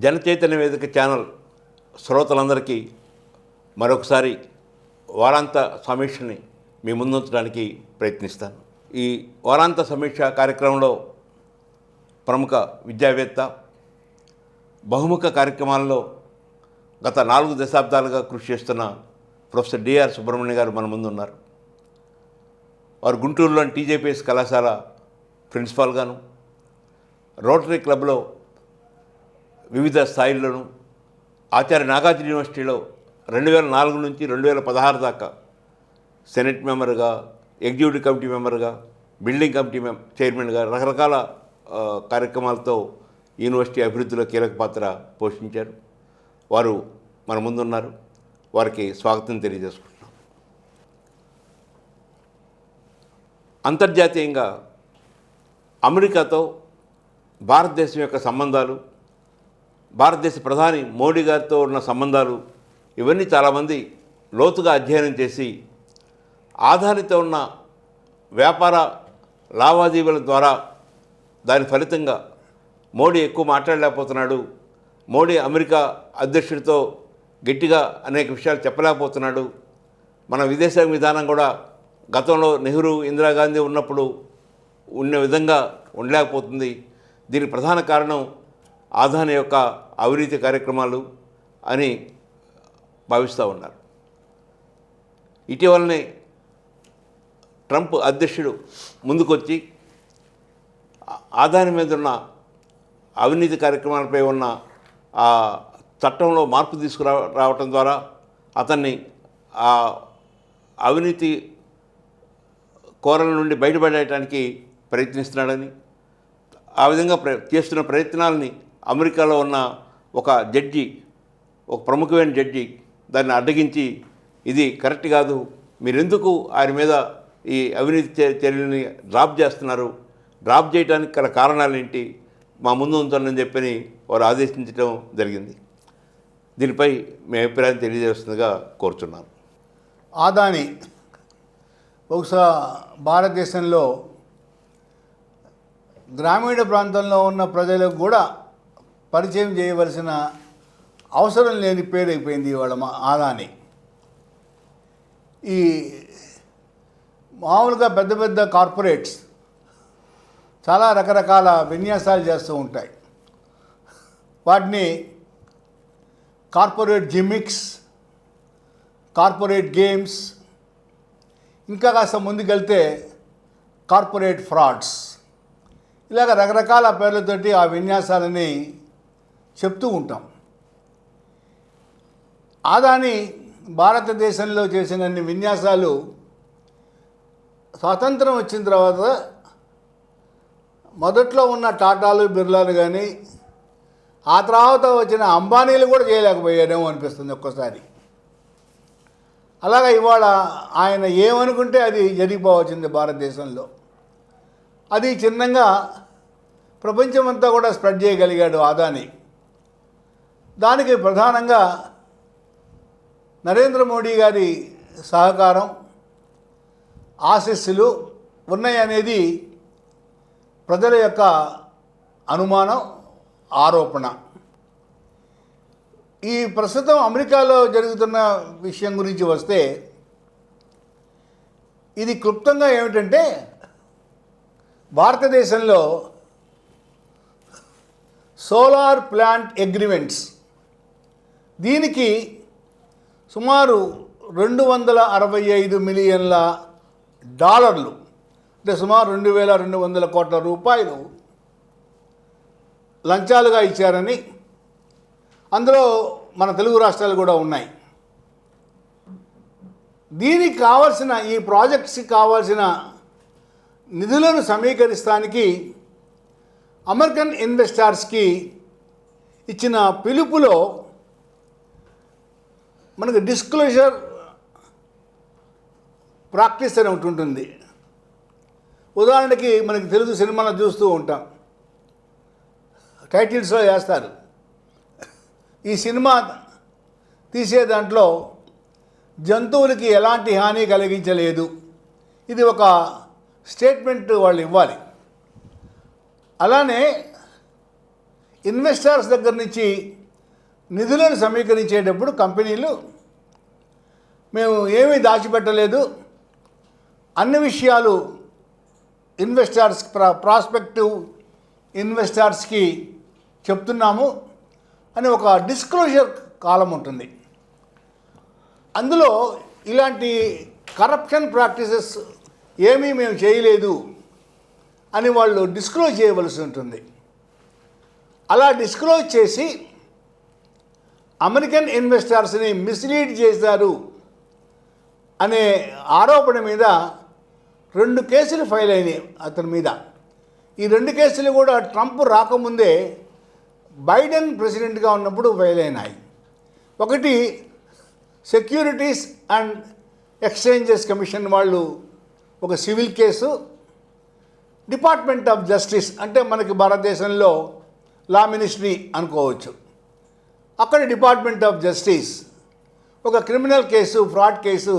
జనచైతన్య వేదిక ఛానల్ శ్రోతలందరికీ మరొకసారి వారాంత సమీక్షని మీ ముందుంచడానికి ప్రయత్నిస్తాను. ఈ వారాంత సమీక్ష కార్యక్రమంలో ప్రముఖ విద్యావేత్త, బహుముఖ కార్యక్రమాల్లో గత 4 దశాబ్దాలుగా కృషి చేస్తున్న ప్రొఫెసర్ డిఆర్ సుబ్రహ్మణ్య గారు మన ముందు ఉన్నారు. వారు గుంటూరులోని టీజేపీఎస్ కళాశాల ప్రిన్సిపాల్గాను, రోటరీ క్లబ్లో వివిధ స్థాయిల్లోనూ, ఆచార్య నాగార్జున యూనివర్సిటీలో 2004 నుంచి 2016 దాకా సెనెట్ మెంబర్గా, ఎగ్జిక్యూటివ్ కమిటీ మెంబర్గా, బిల్డింగ్ కమిటీ చైర్మన్గా రకరకాల కార్యక్రమాలతో యూనివర్సిటీ అభివృద్ధిలో కీలక పాత్ర పోషించారు. వారు మన ముందున్నారు. వారికి స్వాగతం తెలియజేసుకుంటున్నాం. అంతర్జాతీయంగా అమెరికాతో భారతదేశం యొక్క సంబంధాలు, భారతదేశ ప్రధాని మోడీ గారితో ఉన్న సంబంధాలు, ఇవన్నీ చాలామంది లోతుగా అధ్యయనం చేసి ఆధారిత ఉన్న వ్యాపార లావాదేవీల ద్వారా దాని ఫలితంగా మోడీ ఎక్కువ మాట్లాడలేకపోతున్నాడు, మోడీ అమెరికా అధ్యక్షుడితో గట్టిగా అనేక విషయాలు చెప్పలేకపోతున్నాడు, మన విదేశాంగ విధానం కూడా గతంలో నెహ్రూ, ఇందిరాగాంధీ ఉన్నప్పుడు ఉన్న విధంగా ఉండలేకపోతుంది. దీనికి ప్రధాన కారణం ఆదాని యొక్క అవినీతి కార్యక్రమాలు అని భావిస్తూ ఉన్నారు. ఇటీవలనే ట్రంప్ అధ్యక్షుడు ముందుకొచ్చి ఆదాని మీద ఉన్న అవినీతి కార్యక్రమాలపై ఉన్న ఆ చట్టంలో మార్పు తీసుకురావటం ద్వారా అతన్ని ఆ అవినీతి కోరల నుండి బయటపడేయడానికి ప్రయత్నిస్తున్నాడని, ఆ విధంగా చేస్తున్న ప్రయత్నాలని అమెరికాలో ఉన్న ఒక జడ్జి, ఒక ప్రముఖమైన జడ్జి దాన్ని అడ్డగించి ఇది కరెక్ట్ కాదు, మీరెందుకు ఆయన మీద ఈ అవినీతి చర్యలని డ్రాప్ చేస్తున్నారు, డ్రాప్ చేయడానికి గల కారణాలు ఏంటి, మా ముందు ఉంచాలని చెప్పని వారు ఆదేశించడం జరిగింది. దీనిపై మీ అభిప్రాయం తెలియజేస్తుందిగా కోరుచున్నాను. ఆదాని బహుశా భారతదేశంలో గ్రామీణ ప్రాంతంలో ఉన్న ప్రజలకు కూడా పరిచయం చేయవలసిన అవసరం లేని పేరు అయిపోయింది ఇవాళ ఆదాని. ఈ మామూలుగా పెద్ద పెద్ద కార్పొరేట్స్ చాలా రకరకాల విన్యాసాలు చేస్తూ ఉంటాయి. వాటిని కార్పొరేట్ జిమ్మిక్స్, కార్పొరేట్ గేమ్స్, ఇంకా కాస్త ముందుకెళ్తే కార్పొరేట్ ఫ్రాడ్స్, ఇలాగ రకరకాల పేర్లతోటి ఆ విన్యాసాలని చెప్తూ ఉంటాం. ఆదాని భారతదేశంలో చేసినన్ని విన్యాసాలు స్వాతంత్రం వచ్చిన తర్వాత మొదట్లో ఉన్న టాటాలు, బిర్లాలు కానీ ఆ తర్వాత వచ్చిన అంబానీలు కూడా చేయలేకపోయారేమో అనిపిస్తుంది ఒక్కోసారి. అలాగా ఇవాళ ఆయన ఏమనుకుంటే అది జరిగిపోవచ్చింది భారతదేశంలో. అది చిన్నగా ప్రపంచమంతా కూడా స్ప్రెడ్ చేయగలిగాడు ఆదాని. దానికి ప్రధానంగా నరేంద్ర మోడీ గారి సహకారం, ఆశీస్సులు ఉన్నాయనేది ప్రజల యొక్క అనుమానం, ఆరోపణ. ఈ ప్రస్తుతం అమెరికాలో జరుగుతున్న విషయం గురించి వస్తే, ఇది క్లుప్తంగా ఏమిటంటే, భారతదేశంలో సోలార్ ప్లాంట్ అగ్రిమెంట్స్, దీనికి సుమారు $265 మిలియన్ల, అంటే సుమారు 2200 కోట్ల రూపాయలు లంచాలుగా ఇచ్చారని, అందులో మన తెలుగు రాష్ట్రాలు కూడా ఉన్నాయి. దీనికి కావాల్సిన, ఈ ప్రాజెక్ట్స్కి కావాల్సిన నిధులను సమీకరిస్తానికి అమెరికన్ ఇన్వెస్టర్స్కి ఇచ్చిన పిలుపులో మనకు డిస్క్లోజర్ ప్రాక్టీస్ అని ఒకటి ఉంటుంది. ఉదాహరణకి మనకి తెలుగు సినిమాలో చూస్తూ ఉంటాం, టైటిల్స్లో వేస్తారు, ఈ సినిమా తీసే దాంట్లో జంతువులకి ఎలాంటి హాని కలిగించలేదు, ఇది ఒక స్టేట్మెంట్ వాళ్ళు ఇవ్వాలి. అలానే ఇన్వెస్టర్స్ దగ్గర నుంచి నిధులను సమీకరించేటప్పుడు కంపెనీలు మేము ఏమీ దాచిపెట్టలేదు, అన్ని విషయాలు ఇన్వెస్టర్స్ ప్రాస్పెక్టివ్ ఇన్వెస్టర్స్కి చెప్తున్నాము అని ఒక డిస్క్లోజర్ కాలం ఉంటుంది. అందులో ఇలాంటి కరప్షన్ ప్రాక్టీసెస్ ఏమీ మేము చేయలేదు అని వాళ్ళు డిస్క్లోజ్ చేయవలసి ఉంటుంది. అలా డిస్క్లోజ్ చేసి అమెరికన్ ఇన్వెస్టర్స్ని మిస్లీడ్ చేశారు అనే ఆరోపణ మీద 2 కేసులు ఫైల్ అయినాయి అతని మీద. ఈ 2 కేసులు కూడా ట్రంప్ రాకముందే బైడెన్ ప్రెసిడెంట్గా ఉన్నప్పుడు ఫైల్ అయినాయి. ఒకటి సెక్యూరిటీస్ అండ్ ఎక్స్చేంజెస్ కమిషన్ వాళ్ళు ఒక civil case, department of justice అంటే మనకి భారతదేశంలో లా మినిస్ట్రీ అనుకోవచ్చు, అక్కడ డిపార్ట్మెంట్ ఆఫ్ జస్టిస్ ఒక criminal case, fraud case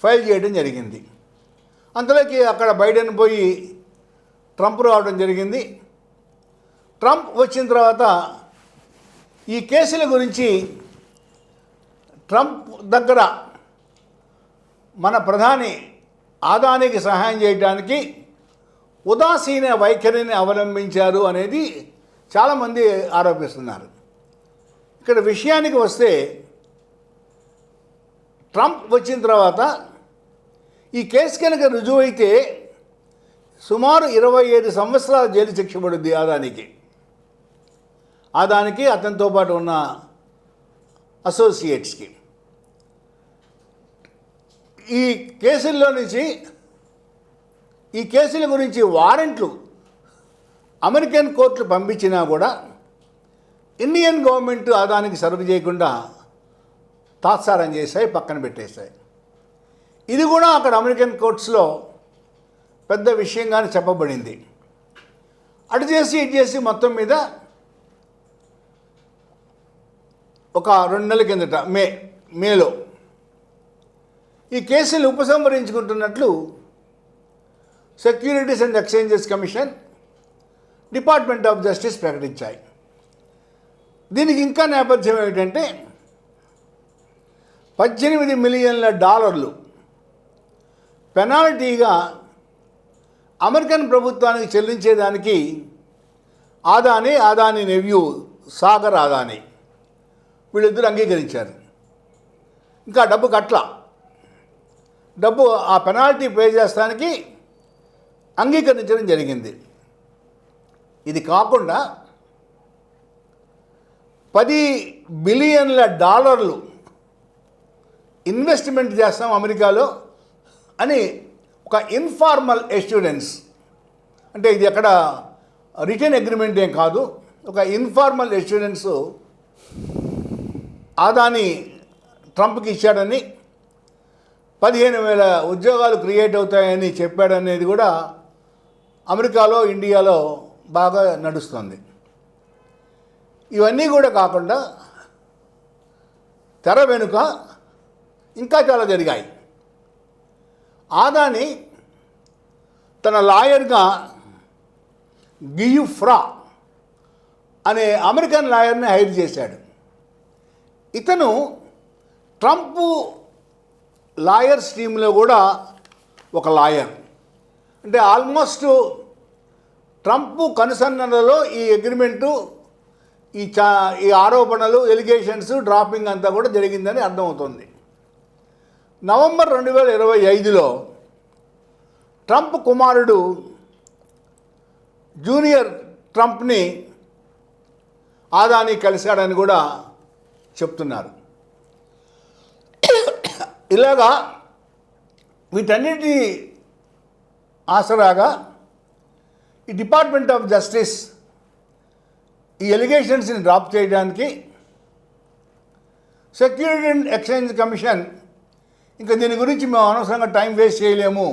file చేయడం జరిగింది. అంతలోకి అక్కడ బైడెన్ పోయి ట్రంప్ రావడం జరిగింది. ట్రంప్ వచ్చిన తర్వాత ఈ కేసుల గురించి ట్రంప్ దగ్గర మన ప్రధాని ఆదానికి సహాయం చేయడానికి ఉదాసీన వైఖరిని అవలంబించారు అనేది చాలామంది ఆరోపిస్తున్నారు. ఇక్కడ విషయానికి వస్తే ట్రంప్ వచ్చిన తర్వాత ఈ కేసు కనుక రుజువైతే సుమారు 25 సంవత్సరాల జైలు శిక్ష పడుద్ది ఆదానికి అతనితో పాటు ఉన్న అసోసియేట్స్కి. ఈ కేసుల్లో నుంచి ఈ కేసుల గురించి వారెంట్లు అమెరికన్ కోర్టులు పంపించినా కూడా ఇండియన్ గవర్నమెంట్ ఆదానికి సర్వ్ చేయకుండా తాత్సారం చేశాయి, పక్కన పెట్టేశాయి. ఇది కూడా అక్కడ అమెరికన్ కోర్ట్స్లో పెద్ద విషయంగానే చెప్పబడింది. అటు చేసి ఇటు చేసి మొత్తం మీద ఒక 2 నెలల కిందట మేలో ఈ కేసులు ఉపసంహరించుకుంటున్నట్లు securities and exchanges commission, department of justice ప్రకటించాయి. దీనికి ఇంకా నేపథ్యం ఏమిటంటే $18 మిలియన్ల పెనాల్టీగా అమెరికన్ ప్రభుత్వానికి చెల్లించేదానికి ఆదాని నెవ్యూ సాగర్ ఆదాని వీళ్ళిద్దరూ అంగీకరించారు. ఇంకా డబ్బు ఆ పెనాల్టీ పే చేస్తానికి అంగీకరించడం జరిగింది. ఇది కాకుండా $10 బిలియన్ల ఇన్వెస్ట్మెంట్ చేస్తాం అమెరికాలో అని ఒక ఇన్ఫార్మల్ ఎష్యూరెన్స్, అంటే ఇది ఎక్కడ రిటర్న్ అగ్రిమెంట్ ఏం కాదు, ఒక ఇన్ఫార్మల్ ఎష్యూరెన్స్ ఆదాని ట్రంప్కి ఇచ్చాడని, 15,000 ఉద్యోగాలు క్రియేట్ అవుతాయని చెప్పాడనేది కూడా అమెరికాలో, ఇండియాలో బాగా నడుస్తుంది. ఇవన్నీ కూడా కాకుండా తెర వెనుక ఇంకా చాలా జరిగాయి. ఆదాని తన లాయర్గా గియుఫ్రా అనే అమెరికన్ లాయర్ని హైర్ చేశాడు. ఇతను ట్రంప్ లాయర్స్ టీంలో కూడా ఒక లాయర్. అంటే ఆల్మోస్ట్ ట్రంప్ కనుసన్నలలో ఈ అగ్రిమెంటు, ఈ ఆరోపణలు, ఎలిగేషన్స్, డ్రాపింగ్ అంతా కూడా జరిగిందని అర్థమవుతుంది. నవంబర్ 2025లో ట్రంప్ కుమారుడు జూనియర్ ట్రంప్ని ఆదాని కలిశాడని కూడా చెప్తున్నారు. ఇలాగా వీటన్నిటి ఆసరాగా ఈ డిపార్ట్మెంట్ ఆఫ్ జస్టిస్ ఈ ఎలిగేషన్స్ని డ్రాప్ చేయడానికి, సెక్యూరిటీ అండ్ ఎక్స్చేంజ్ కమిషన్ ఇంకా దీని గురించి మేము అనవసరంగా టైం వేస్ట్ చేయలేము,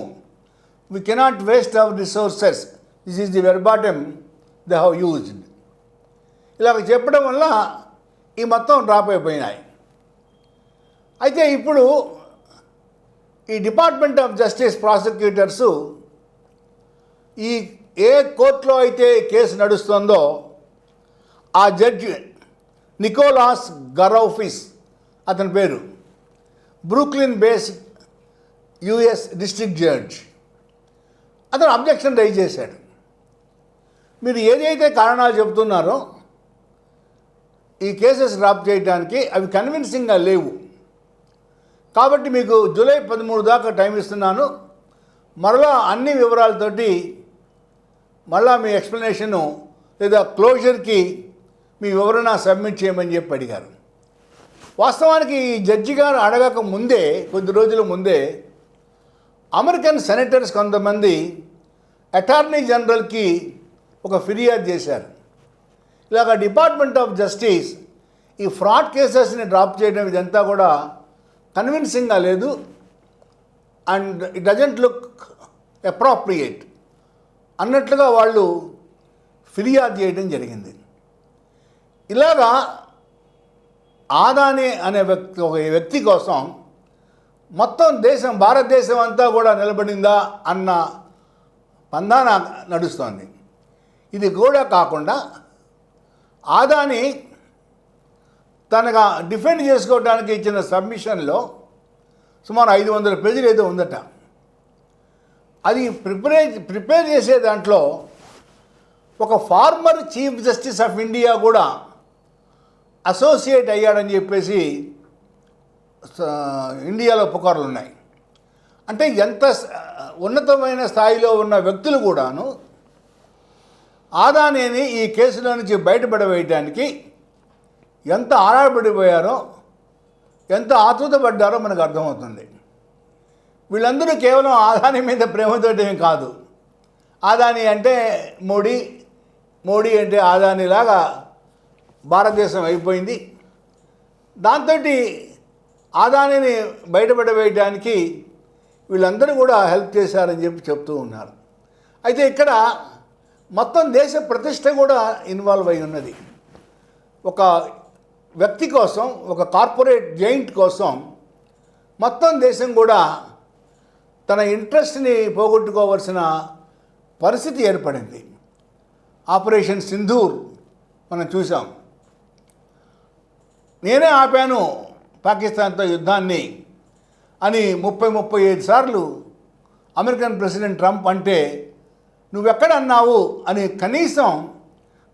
we cannot waste our resources, this is the verbatim they have used, ఇలాగ చెప్పడం వల్ల ఈ మొత్తం డ్రాప్ అయిపోయినాయి. అయితే ఇప్పుడు ఈ డిపార్ట్మెంట్ ఆఫ్ జస్టిస్ ప్రాసిక్యూటర్సు ఈ ఏ కోర్టులో అయితే కేసు నడుస్తుందో ఆ జడ్జి నికోలాస్ గరౌఫిస్ అతని పేరు, Brooklyn based US district judge. అతను అబ్జెక్షన్ రైజ్ చేశాడు. మీరు ఏదైతే కారణాలు చెబుతున్నారో ఈ కేసెస్ డ్రాప్ చేయడానికి అవి కన్విన్సింగ్గా లేవు, కాబట్టి మీకు జూలై 13 దాకా టైం ఇస్తున్నాను, మరలా అన్ని వివరాలతోటి మళ్ళా మీ ఎక్స్ప్లెనేషను లేదా క్లోజర్కి మీ వివరణ సబ్మిట్ చేయమని చెప్పి అడిగారు. వాస్తవానికి ఈ జడ్జి గారు అడగక ముందే, కొద్ది రోజుల ముందే అమెరికన్ సెనేటర్స్ కొంతమంది అటార్నీ జనరల్కి ఒక ఫిర్యాదు చేశారు. ఇలాగ డిపార్ట్మెంట్ ఆఫ్ జస్టిస్ ఈ ఫ్రాడ్ కేసెస్ని డ్రాప్ చేయడం ఇదంతా కూడా కన్విన్సింగ్గా లేదు, and it doesn't look appropriate అన్నట్లుగా వాళ్ళు ఫిర్యాదు చేయడం జరిగింది. ఇలాగా ఆదాని అనే ఒక వ్యక్తి కోసం మొత్తం దేశం, భారతదేశం అంతా కూడా నిలబడిందా అన్న పందాన నడుస్తోంది. ఇది కూడా కాకుండా ఆదాని తనగా డిఫెండ్ చేసుకోవడానికి ఇచ్చిన సబ్మిషన్లో సుమారు 500 పేజీలు ఏదో ఉందట. అది ప్రిపేర్ చేసే దాంట్లో ఒక former chief justice of India కూడా అసోసియేట్ అయ్యాడని చెప్పేసి ఇండియాలో పుకార్లు ఉన్నాయి. అంటే ఎంత ఉన్నతమైన స్థాయిలో ఉన్న వ్యక్తులు కూడాను ఆదానిని ఈ కేసులో నుంచి బయటపడవేయడానికి ఎంత ఆరాటపడిపోయారో, ఎంత ఆతృతపడ్డారో మనకు అర్థమవుతుంది. వీళ్ళందరూ కేవలం ఆదాని మీద ప్రేమతోటి ఏం కాదు. ఆదాని అంటే మోడీ, మోడీ అంటే ఆదానిలాగా భారతదేశం అయిపోయింది. దాంతో ఆదానిని బయటపడవేయడానికి వీళ్ళందరూ కూడా హెల్ప్ చేశారని చెప్పి చెప్తూ ఉన్నారు. అయితే ఇక్కడ మొత్తం దేశ ప్రతిష్ట కూడా ఇన్వాల్వ్ అయి ఉన్నది. ఒక వ్యక్తి కోసం, ఒక కార్పొరేట్ జైంట్ కోసం మొత్తం దేశం కూడా తన ఇంట్రెస్ట్ని పోగొట్టుకోవాల్సిన పరిస్థితి ఏర్పడింది. ఆపరేషన్ సింధూర్ మనం చూసాం. నేనే ఆపాను పాకిస్తాన్తో యుద్ధాన్ని అని 35 సార్లు అమెరికన్ ప్రెసిడెంట్ ట్రంప్ అంటే నువ్వెక్కడ అన్నావు అని కనీసం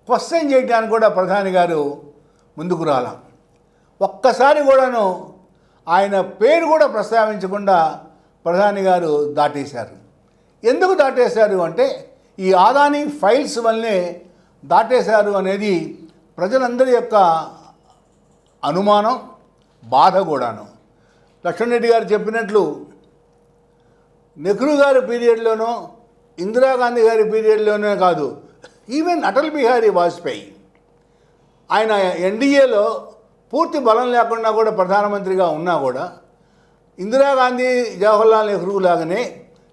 క్వశ్చన్ చేయడానికి కూడా ప్రధాని గారు ముందుకు రాలా. ఒక్కసారి కూడాను ఆయన పేరు కూడా ప్రస్తావించకుండా ప్రధాని గారు దాటేశారు. ఎందుకు దాటేశారు అంటే ఈ ఆదాని ఫైల్స్ వల్లనే దాటేశారు అనేది ప్రజలందరి యొక్క అనుమానం, బాధ కూడాను. లక్ష్మణ్ రెడ్డి గారు చెప్పినట్లు నెహ్రూ గారి పీరియడ్లోనో, ఇందిరాగాంధీ గారి పీరియడ్లోనే కాదు, ఈవెన్ అటల్ బిహారీ వాజ్పేయి ఆయన ఎన్డీఏలో పూర్తి బలం లేకుండా కూడా ప్రధానమంత్రిగా ఉన్నా కూడా ఇందిరాగాంధీ, జవహర్లాల్ నెహ్రూ లాగానే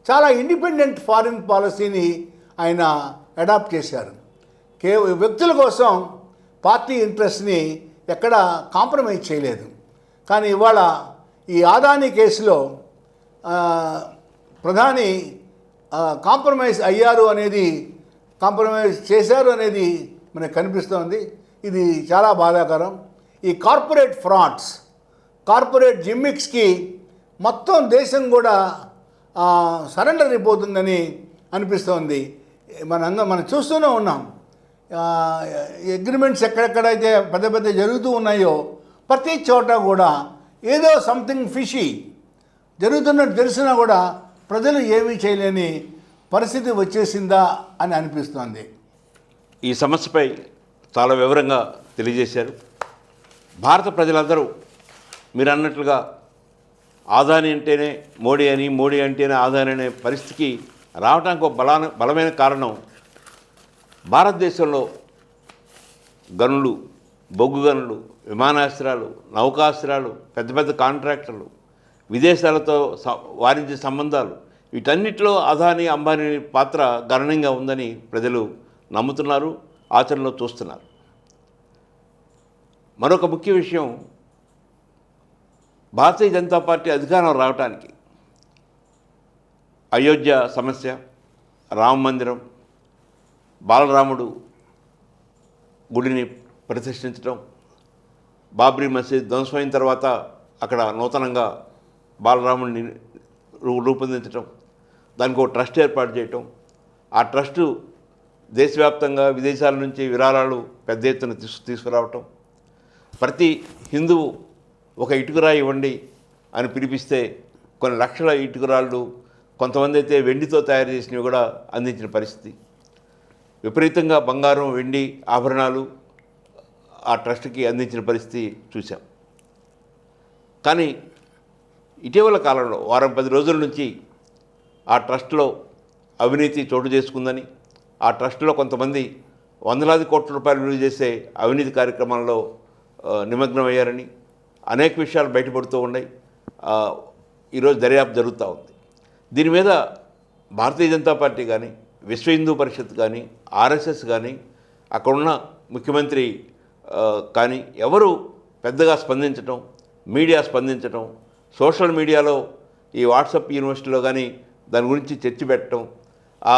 చాలా ఇండిపెండెంట్ ఫారిన్ పాలసీని ఆయన అడాప్ట్ చేశారు. వ్యక్తుల కోసం పార్టీ ఇంట్రెస్ట్ని ఎక్కడ కాంప్రమైజ్ చేయలేదు. కానీ ఇవాళ ఈ ఆదాని కేసులో ప్రధాని కాంప్రమైజ్ అయ్యారు అనేది, కాంప్రమైజ్ చేశారు అనేది మనకు కనిపిస్తోంది. ఇది చాలా బాధాకరం. ఈ కార్పొరేట్ ఫ్రాడ్స్, కార్పొరేట్ జిమ్మిక్స్కి మొత్తం దేశం కూడా సరెండర్ అయిపోతుందని అనిపిస్తోంది. మనం చూస్తూనే ఉన్నాం. అగ్రిమెంట్స్ ఎక్కడెక్కడైతే పెద్ద పెద్ద జరుగుతూ ఉన్నాయో ప్రతి చోట కూడా ఏదో సంథింగ్ ఫిషీ జరుగుతున్నట్టు తెలిసినా కూడా ప్రజలు ఏమీ చేయలేని పరిస్థితి వచ్చేసిందా అని అనిపిస్తోంది. ఈ సమస్యపై చాలా వివరంగా తెలియజేశారు. భారత ప్రజలందరూ మీరు అన్నట్లుగా ఆదాని అంటేనే మోడీ అని, మోడీ అంటేనే ఆదాని అనే పరిస్థితికి రావడానికి ఒక బలమైన కారణం భారతదేశంలో గనులు, బొగ్గు గనులు, విమానాస్త్రాలు, నౌకాస్త్రాలు, పెద్ద పెద్ద కాంట్రాక్టర్లు, విదేశాలతో వాణిజ్య సంబంధాలు, వీటన్నిటిలో అదానీ, అంబానీ పాత్ర గణనీయంగా ఉందని ప్రజలు నమ్ముతున్నారు, ఆచరణలో చూస్తున్నారు. మరొక ముఖ్య విషయం, భారతీయ జనతా పార్టీ అధికారం రావడానికి అయోధ్య సమస్య, రామ మందిరం, బాలరాముడు గుడిని ప్రతిష్ఠించడం, బాబ్రీ మసీద్ ధ్వంసమైన తర్వాత అక్కడ నూతనంగా బాలరాముడిని రూపొందించడం, దానికి ఒక ట్రస్ట్ ఏర్పాటు చేయటం, ఆ ట్రస్టు దేశవ్యాప్తంగా విదేశాల నుంచి విరాళాలు పెద్ద ఎత్తున తీసుకురావటం, ప్రతి హిందువు ఒక ఇటుకరాయి ఇవ్వండి అని పిలిపిస్తే కొన్ని లక్షల ఇటుకరాళ్ళు, కొంతమంది అయితే వెండితో తయారు చేసినవి కూడా అందించిన పరిస్థితి. విపరీతంగా బంగారం, వెండి ఆభరణాలు ఆ ట్రస్ట్కి అందించిన పరిస్థితి చూసాం. కానీ ఇటీవల కాలంలో వారం 10 రోజుల నుంచి ఆ ట్రస్ట్లో అవినీతి చోటు చేసుకుందని, ఆ ట్రస్ట్లో కొంతమంది వందలాది కోట్ల రూపాయలు విలువ చేసే అవినీతి కార్యక్రమాల్లో నిమగ్నమయ్యారని అనేక విషయాలు బయటపడుతూ ఉన్నాయి. ఈరోజు దర్యాప్తు జరుగుతూ ఉంది. దీని మీద భారతీయ జనతా పార్టీ కానీ, విశ్వ హిందూ పరిషత్ కానీ, ఆర్ఎస్ఎస్ కానీ, అక్కడున్న ముఖ్యమంత్రి కానీ ఎవరు పెద్దగా స్పందించటం, మీడియా స్పందించటం, సోషల్ మీడియాలో ఈ వాట్సాప్ యూనివర్సిటీలో కానీ దాని గురించి చర్చ పెట్టడం, ఆ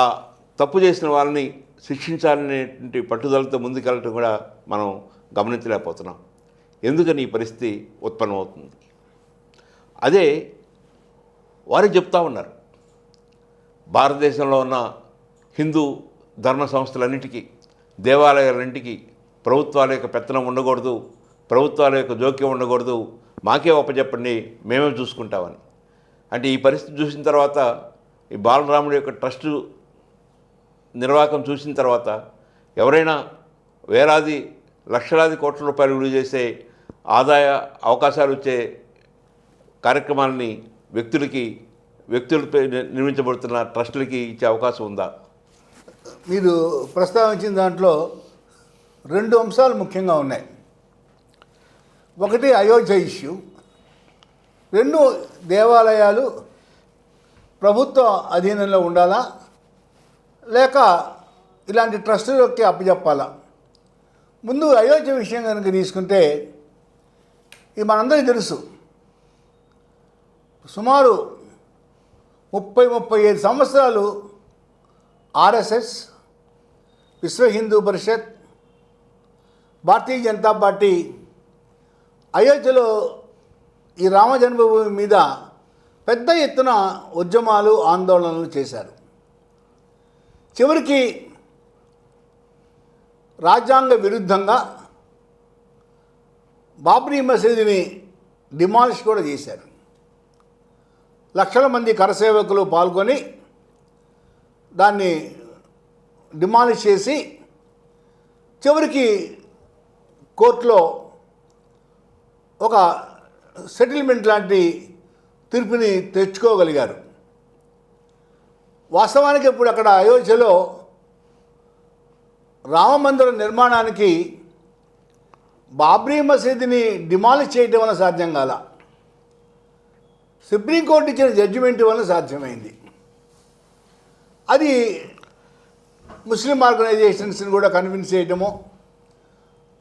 తప్పు చేసిన వాళ్ళని శిక్షించాలనేటువంటి పట్టుదలతో ముందుకెళ్ళటం కూడా మనం గమనించలేకపోతున్నాం. ఎందుకని ఈ పరిస్థితి ఉత్పన్నమవుతుంది? అదే వారు చెప్తా ఉన్నారు, భారతదేశంలో ఉన్న హిందూ ధర్మ సంస్థలన్నిటికీ, దేవాలయాలన్నింటికీ ప్రభుత్వాల యొక్క పెత్తనం ఉండకూడదు, ప్రభుత్వాల యొక్క జోక్యం ఉండకూడదు, మాకే ఒప్పచెప్పండి, మేమే చూసుకుంటామని. అంటే ఈ పరిస్థితి చూసిన తర్వాత, ఈ బాలరాముడి యొక్క ట్రస్టు నిర్వాహకం చూసిన తర్వాత ఎవరైనా వేలాది లక్షలాది కోట్ల రూపాయలు విలువ చేసే ఆదాయ అవకాశాలు వచ్చే కార్యక్రమాలని వ్యక్తులపై నిర్మించబడుతున్న ట్రస్టులకి ఇచ్చే అవకాశం ఉందా? మీరు ప్రస్తావించిన దాంట్లో 2 అంశాలు ముఖ్యంగా ఉన్నాయి. ఒకటి అయోధ్య ఇష్యూ, 2 దేవాలయాలు ప్రభుత్వ అధీనంలో ఉండాలా లేక ఇలాంటి ట్రస్టులకి అప్పచెప్పాలా. ముందు అయోధ్య విషయం కనుక తీసుకుంటే, ఇది మనందరికీ తెలుసు, సుమారు 30-35 సంవత్సరాలు ఆర్ఎస్ఎస్, విశ్వ హిందూ పరిషత్, భారతీయ జనతా పార్టీ అయోధ్యలో ఈ రామ జన్మభూమి మీద పెద్ద ఎత్తున ఉద్యమాలు, ఆందోళనలు చేశారు. చివరికి రాజ్యాంగ విరుద్ధంగా బాబ్రీ మసీదుని డిమాలిష్ కూడా చేశారు. లక్షల మంది కరసేవకులు పాల్గొని దాన్ని డిమాలిష్ చేసి చివరికి కోర్టులో ఒక సెటిల్మెంట్ లాంటి తీర్పుని తెచ్చుకోగలిగారు. వాస్తవానికి ఇప్పుడు అక్కడ అయోధ్యలో రామమందిర నిర్మాణానికి బాబ్రీ మసీదుని డిమాలిష్ చేయడం వల్ల సాధ్యం కాల, సుప్రీంకోర్టు ఇచ్చిన జడ్జిమెంట్ వల్ల సాధ్యమైంది. అది ముస్లిం ఆర్గనైజేషన్స్ని కూడా కన్విన్స్ చేయటము,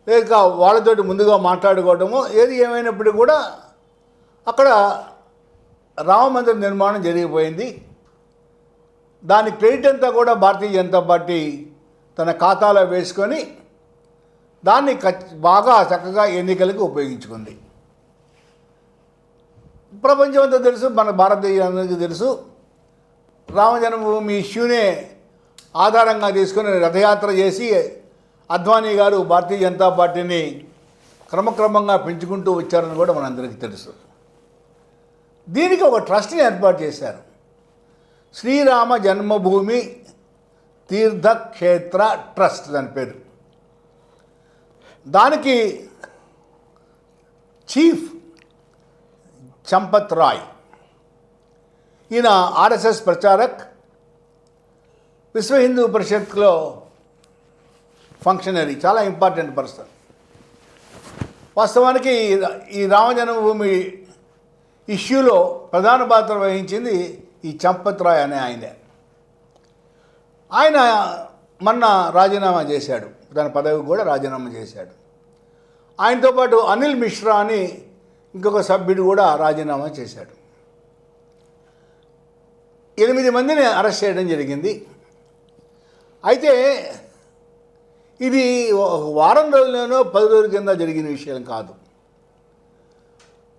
లేక వాళ్ళతోటి ముందుగా మాట్లాడుకోవటము, ఏది ఏమైనప్పటికీ కూడా అక్కడ రామమందిర నిర్మాణం జరిగిపోయింది. దాని క్రెడిట్ అంతా కూడా భారతీయ జనతా పార్టీ తన ఖాతాలో వేసుకొని దాన్ని బాగా చక్కగా ఎన్నికలకు ఉపయోగించుకుంది. ప్రపంచం అంతా తెలుసు, మన భారతదేశానికి తెలుసు, రామ జన్మభూమి ఇష్యూనే ఆధారంగా తీసుకొని రథయాత్ర చేసి అద్వానీ గారు భారతీయ జనతా పార్టీని క్రమక్రమంగా పెంచుకుంటూ వచ్చారని కూడా మనందరికీ తెలుసు. దీనికి ఒక ట్రస్ట్ని ఏర్పాటు చేశారు, శ్రీరామ జన్మభూమి తీర్థక్షేత్ర ట్రస్ట్ దాని పేరు. దానికి చీఫ్ చంపత్ రాయ్, ఈయన ఆర్ఎస్ఎస్ ప్రచారక్, విశ్వ హిందూ పరిషత్లో ఫంక్షనరీ, చాలా ఇంపార్టెంట్ పర్సన్. వాస్తవానికి ఈ రామ జన్మభూమి ఇష్యూలో ప్రధాన పాత్ర వహించింది ఈ చంపత్ రాయ్ అనే ఆయనే. ఆయన మొన్న రాజీనామా చేశాడు, తన పదవికి కూడా రాజీనామా చేశాడు. ఆయనతో పాటు అనిల్ మిశ్రా అని ఇంకొక సభ్యుడు కూడా రాజీనామా చేశాడు. 8 మందిని అరెస్ట్ చేయడం జరిగింది. అయితే ఇది ఒక వారం రోజుల్లోనో 10 రోజుల కింద జరిగిన విషయం కాదు.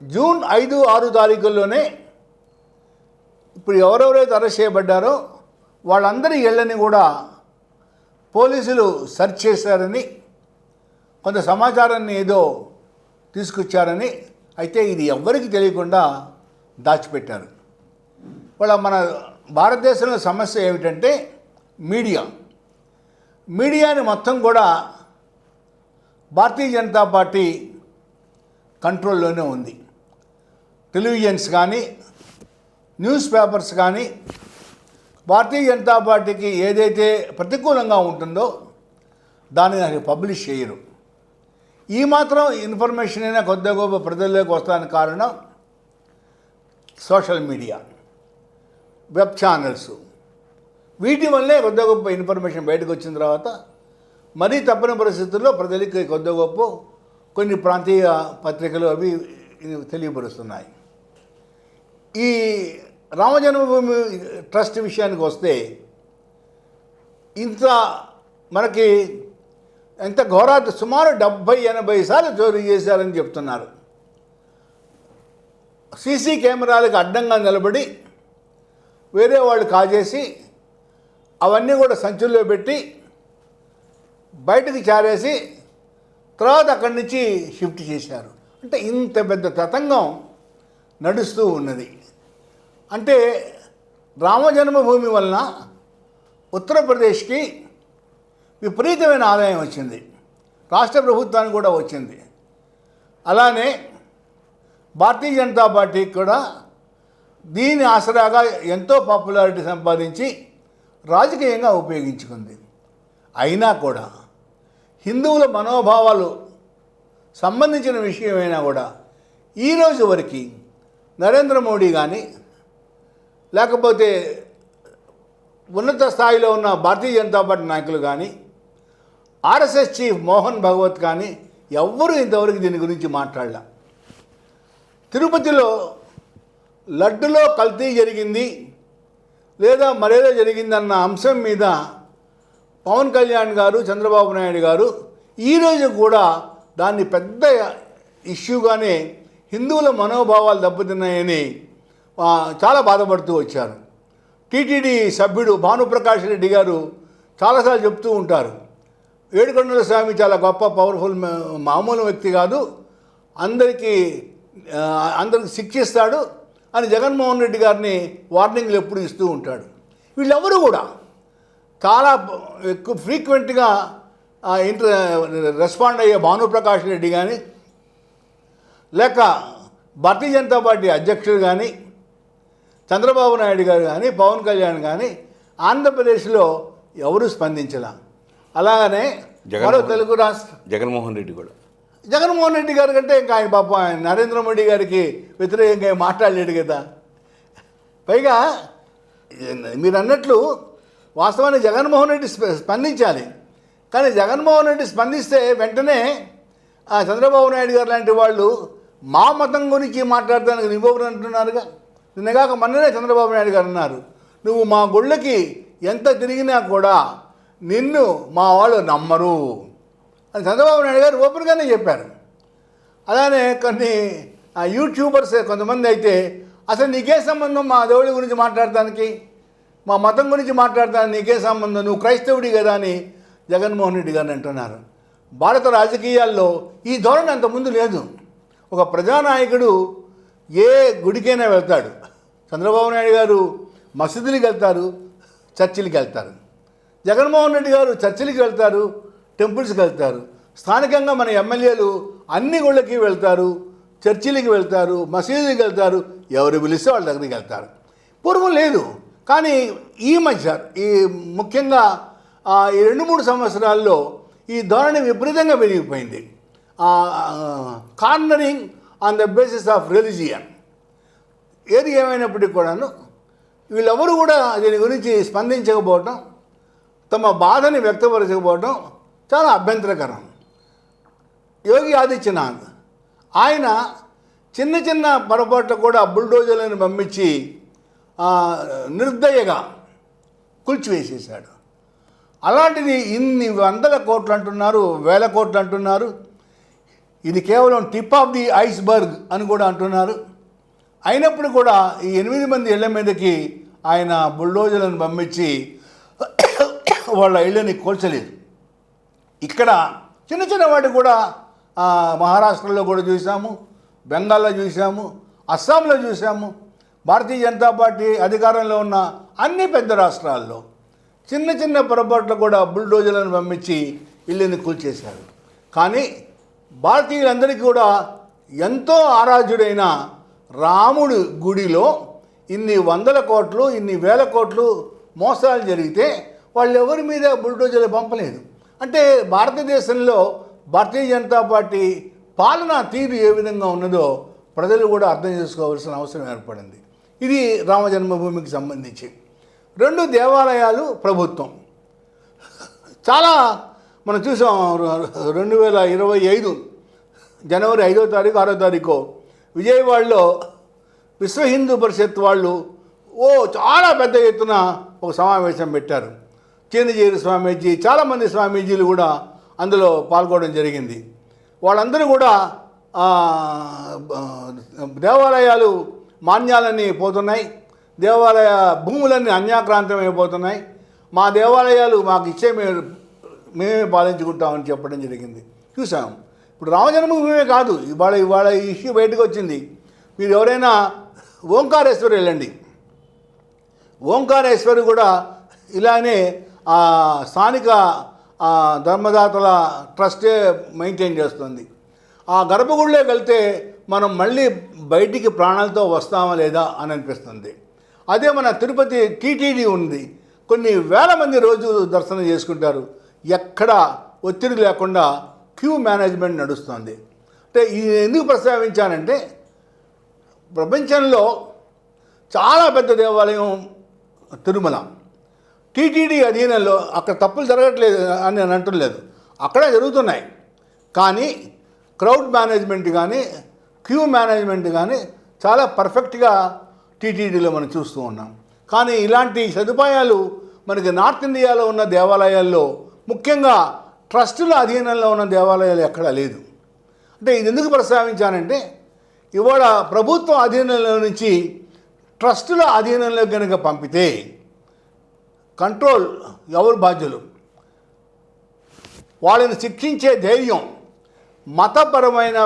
జూన్ 5, 6 తారీఖుల్లోనే ఇప్పుడు ఎవరెవరైతే అరెస్ట్ చేయబడ్డారో వాళ్ళందరి ఇళ్లని కూడా పోలీసులు సెర్చ్ చేశారని, కొంత సమాచారాన్ని ఏదో తీసుకొచ్చారని, అయితే ఇది ఎవ్వరికీ తెలియకుండా దాచిపెట్టారు. మన భారతదేశంలో సమస్య ఏమిటంటే మీడియాని మొత్తం కూడా భారతీయ జనతా పార్టీ కంట్రోల్లోనే ఉంది. టెలివిజన్స్ కానీ, న్యూస్ పేపర్స్ కానీ భారతీయ జనతా పార్టీకి ఏదైతే ప్రతికూలంగా ఉంటుందో దాన్ని నాకు పబ్లిష్ చేయరు. ఈ మాత్రం ఇన్ఫర్మేషన్ అయినా కొద్ది గొప్ప ప్రజల్లోకి వస్తానికి కారణం సోషల్ మీడియా, వెబ్ ఛానల్స్, వీటి వల్లే కొద్ది గొప్ప ఇన్ఫర్మేషన్ బయటకు వచ్చిన తర్వాత మరీ తప్పని పరిస్థితుల్లో ప్రజలకి కొద్ది గొప్ప కొన్ని ప్రాంతీయ పత్రికలు అవి తెలియపరుస్తున్నాయి. ఈ రామజన్మభూమి ట్రస్ట్ విషయానికి వస్తే ఇంత మనకి ఎంత ఘోరాత, సుమారు 70-80 సార్లు చోరీ చేశారని చెప్తున్నారు. సీసీ కెమెరాలకు అడ్డంగా నిలబడి వేరే వాళ్ళు కాజేసి అవన్నీ కూడా సంచుల్లో పెట్టి బయటకు చారేసి తర్వాత అక్కడి నుంచి షిఫ్ట్ చేశారు. అంటే ఇంత పెద్ద తతంగం నడుస్తూ ఉన్నది. అంటే రామజన్మభూమి వలన ఉత్తరప్రదేశ్కి విపరీతమైన ఆదాయం వచ్చింది, రాష్ట్ర ప్రభుత్వానికి కూడా వచ్చింది. అలానే భారతీయ జనతా పార్టీకి కూడా దీని ఆసరాగా ఎంతో పాపులారిటీ సంపాదించి రాజకీయంగా ఉపయోగించుకుంది. అయినా కూడా హిందువుల మనోభావాలు సంబంధించిన విషయమైనా కూడా ఈరోజు వరకు నరేంద్ర మోడీ కానీ, లేకపోతే ఉన్నత స్థాయిలో ఉన్న భారతీయ జనతా పార్టీ నాయకులు కానీ, ఆర్ఎస్ఎస్ చీఫ్ మోహన్ భగవత్ కానీ ఎవ్వరూ ఇంతవరకు దీని గురించి మాట్లాడలే. తిరుపతిలో లడ్డులో కల్తీ జరిగింది లేదా మరేదో జరిగిందన్న అంశం మీద పవన్ కళ్యాణ్ గారు, చంద్రబాబు నాయుడు గారు ఈరోజు కూడా దాన్ని పెద్ద ఇష్యూగానే హిందువుల మనోభావాలు దెబ్బతిన్నాయని చాలా బాధపడుతూ వచ్చారు. టీటీడీ సభ్యుడు భానుప్రకాష్ రెడ్డి గారు చాలాసార్లు చెప్తూ ఉంటారు, ఏడుకొండల స్వామి చాలా గొప్ప పవర్ఫుల్ మామూలు వ్యక్తి కాదు, అందరికీ శిక్షిస్తాడు అని జగన్మోహన్ రెడ్డి గారిని వార్నింగ్లు ఎప్పుడు ఇస్తూ ఉంటాడు. వీళ్ళెవరూ కూడా చాలా ఎక్కువ ఫ్రీక్వెంట్గా రెస్పాండ్ అయ్యే భానుప్రకాష్ రెడ్డి కానీ, లేక భారతీయ జనతా పార్టీ అధ్యక్షుడు కానీ, చంద్రబాబు నాయుడు గారు కానీ, పవన్ కళ్యాణ్ కానీ ఆంధ్రప్రదేశ్లో ఎవరూ స్పందించలా. అలాగనే మరో తెలుగు రాష్ట్ర జగన్మోహన్ రెడ్డి గారి కంటే ఇంకా ఆయన పాపం ఆయన నరేంద్ర మోడీ గారికి వ్యతిరేకంగా మాట్లాడలేడు కదా. పైగా మీరు అన్నట్లు వాస్తవానికి జగన్మోహన్ రెడ్డి స్పందించాలి, కానీ జగన్మోహన్ రెడ్డి స్పందిస్తే వెంటనే చంద్రబాబు నాయుడు గారు లాంటి వాళ్ళు మా మతం గురించి మాట్లాడడానికి నువ్వెవరు అంటున్నారుగా. నిన్నగాక మొన్ననే చంద్రబాబు నాయుడు గారు అన్నారు, నువ్వు మా గుళ్ళకి ఎంత తిరిగినా కూడా నిన్ను మా వాళ్ళు నమ్మరు అని చంద్రబాబు నాయుడు గారు ఓపెన్గానే చెప్పారు. అలానే కొన్ని యూట్యూబర్స్ కొంతమంది అయితే అసలు నీకే సంబంధం మా దేవుడి గురించి మాట్లాడటానికి, మా మతం గురించి మాట్లాడటానికి నీకే సంబంధం, నువ్వు క్రైస్తవుడి కదా అని జగన్మోహన్ రెడ్డి గారిని అంటున్నారు. భారత రాజకీయాల్లో ఈ ధోరణి అంతకుముందు లేదు. ఒక ప్రజానాయకుడు ఏ గుడికైనా వెళ్తాడు. చంద్రబాబు నాయుడు గారు మసీదులకు వెళ్తారు, చర్చిలకు వెళ్తారు. జగన్మోహన్ రెడ్డి గారు చర్చిలకు వెళ్తారు, టెంపుల్స్కి వెళ్తారు. స్థానికంగా మన ఎమ్మెల్యేలు అన్ని గుళ్ళకి వెళ్తారు, చర్చిలకి వెళ్తారు, మసీదులకు వెళ్తారు, ఎవరు పిలిస్తే వాళ్ళ దగ్గరికి వెళ్తారు. పూర్వం లేదు. కానీ ఈ మధ్య ముఖ్యంగా ఈ 2-3 సంవత్సరాల్లో ఈ ధోరణి విపరీతంగా పెరిగిపోయింది. Cornering on the basis of religion. ఏది ఏమైనప్పటికీ కూడాను వీళ్ళెవరూ కూడా దీని గురించి స్పందించకపోవటం, తమ బాధని వ్యక్తపరచకపోవటం చాలా అభ్యంతరకరం. యోగి ఆదిత్యనాథ్ ఆయన చిన్న చిన్న పొరపాట్లు కూడా బుల్డోజర్లను పంపించి నిర్దయగా కూల్చివేసేశాడు. అలాంటిది ఇన్ని వందల కోట్లు అంటున్నారు, వేల కోట్లు అంటున్నారు. ఇది కేవలం టిప్ ఆఫ్ ది ఐస్బర్గ్ అని కూడా అంటున్నారు. అయినప్పుడు కూడా ఈ 8 మంది ఇళ్ల మీదకి ఆయన బుల్డోజర్లను పంపించి వాళ్ళ ఇళ్ళని కూల్చలేదు. ఇక్కడ చిన్న చిన్న వాటి కూడా మహారాష్ట్రలో కూడా చూసాము, బెంగాల్లో చూసాము, అస్సాంలో చూసాము. భారతీయ జనతా పార్టీ అధికారంలో ఉన్న అన్ని పెద్ద రాష్ట్రాల్లో చిన్న చిన్న పొరపాట్లు కూడా బుల్డోజర్లను పంపించి ఇళ్ళని కూల్చేశారు. కానీ భారతీయులందరికీ కూడా ఎంతో ఆరాధ్యుడైన రాముడి గుడిలో ఇన్ని వందల కోట్లు, ఇన్ని వేల కోట్లు మోసాలు జరిగితే వాళ్ళు ఎవరి మీద బుల్డోజర్లు పంపలేదు. అంటే భారతదేశంలో భారతీయ జనతా పార్టీ పాలనా తీరు ఏ విధంగా ఉన్నదో ప్రజలు కూడా అర్థం చేసుకోవాల్సిన అవసరం ఏర్పడింది. ఇది రామ జన్మభూమికి సంబంధించి. 2 దేవాలయాలు ప్రభుత్వం. చాలా మనం చూసాం 2025 జనవరి 5వ తారీఖు 6వ తారీఖు విజయవాడలో విశ్వ హిందూ పరిషత్ వాళ్ళు చాలా పెద్ద ఎత్తున ఒక సమావేశం పెట్టారు. చిన్నజీరి స్వామీజీ, చాలామంది స్వామీజీలు కూడా అందులో పాల్గొనడం జరిగింది. వాళ్ళందరూ కూడా దేవాలయాలు మాన్యాలన్నీ పోతున్నాయి, దేవాలయ భూములన్నీ అన్యాక్రాంతం అయిపోతున్నాయి, మా దేవాలయాలు మాకు ఇచ్చే మేమే పాలించుకుంటామని చెప్పడం జరిగింది. చూసాం. ఇప్పుడు రామజన్మభూమే కాదు, ఇవాళ ఈ ఇష్యూ బయటకు వచ్చింది. మీరు ఎవరైనా ఓంకారేశ్వరి వెళ్ళండి. ఓంకారేశ్వరి కూడా ఇలానే స్థానిక ధర్మదాతల ట్రస్టే మెయింటైన్ చేస్తుంది. ఆ గర్భగుడిలోకి వెళ్తే మనం మళ్ళీ బయటికి ప్రాణాలతో వస్తామా లేదా అని అనిపిస్తుంది. అదే మన తిరుపతి టీటీడీ ఉంది, కొన్ని వేల మంది రోజు దర్శనం చేసుకుంటారు. ఎక్కడ ఒత్తిడి లేకుండా క్యూ మేనేజ్మెంట్ నడుస్తుంది. అంటే ఇది ఎందుకు ప్రస్తావించానంటే ప్రపంచంలో చాలా పెద్ద దేవాలయం తిరుమల. టీటీడీ అధీనంలో అక్కడ తప్పులు జరగట్లేదు అని నేను అంటలేదు, అక్కడే జరుగుతున్నాయి. కానీ క్రౌడ్ మేనేజ్మెంట్ కానీ క్యూ మేనేజ్మెంట్ కానీ చాలా పర్ఫెక్ట్గా టీటీడీలో మనం చూస్తూ ఉన్నాం. కానీ ఇలాంటి సదుపాయాలు మనకి నార్త్ ఇండియాలో ఉన్న దేవాలయాల్లో, ముఖ్యంగా ట్రస్టుల అధీనంలో ఉన్న దేవాలయాలు ఎక్కడా లేదు. అంటే ఇది ఎందుకు ప్రస్తావించానంటే ఇవాళ ప్రభుత్వం అధీనంలో నుంచి ట్రస్టుల అధీనంలో కనుక పంపితే కంట్రోల్ ఎవరు బాధ్యులు? వాళ్ళని శిక్షించే ధైర్యం మతపరమైన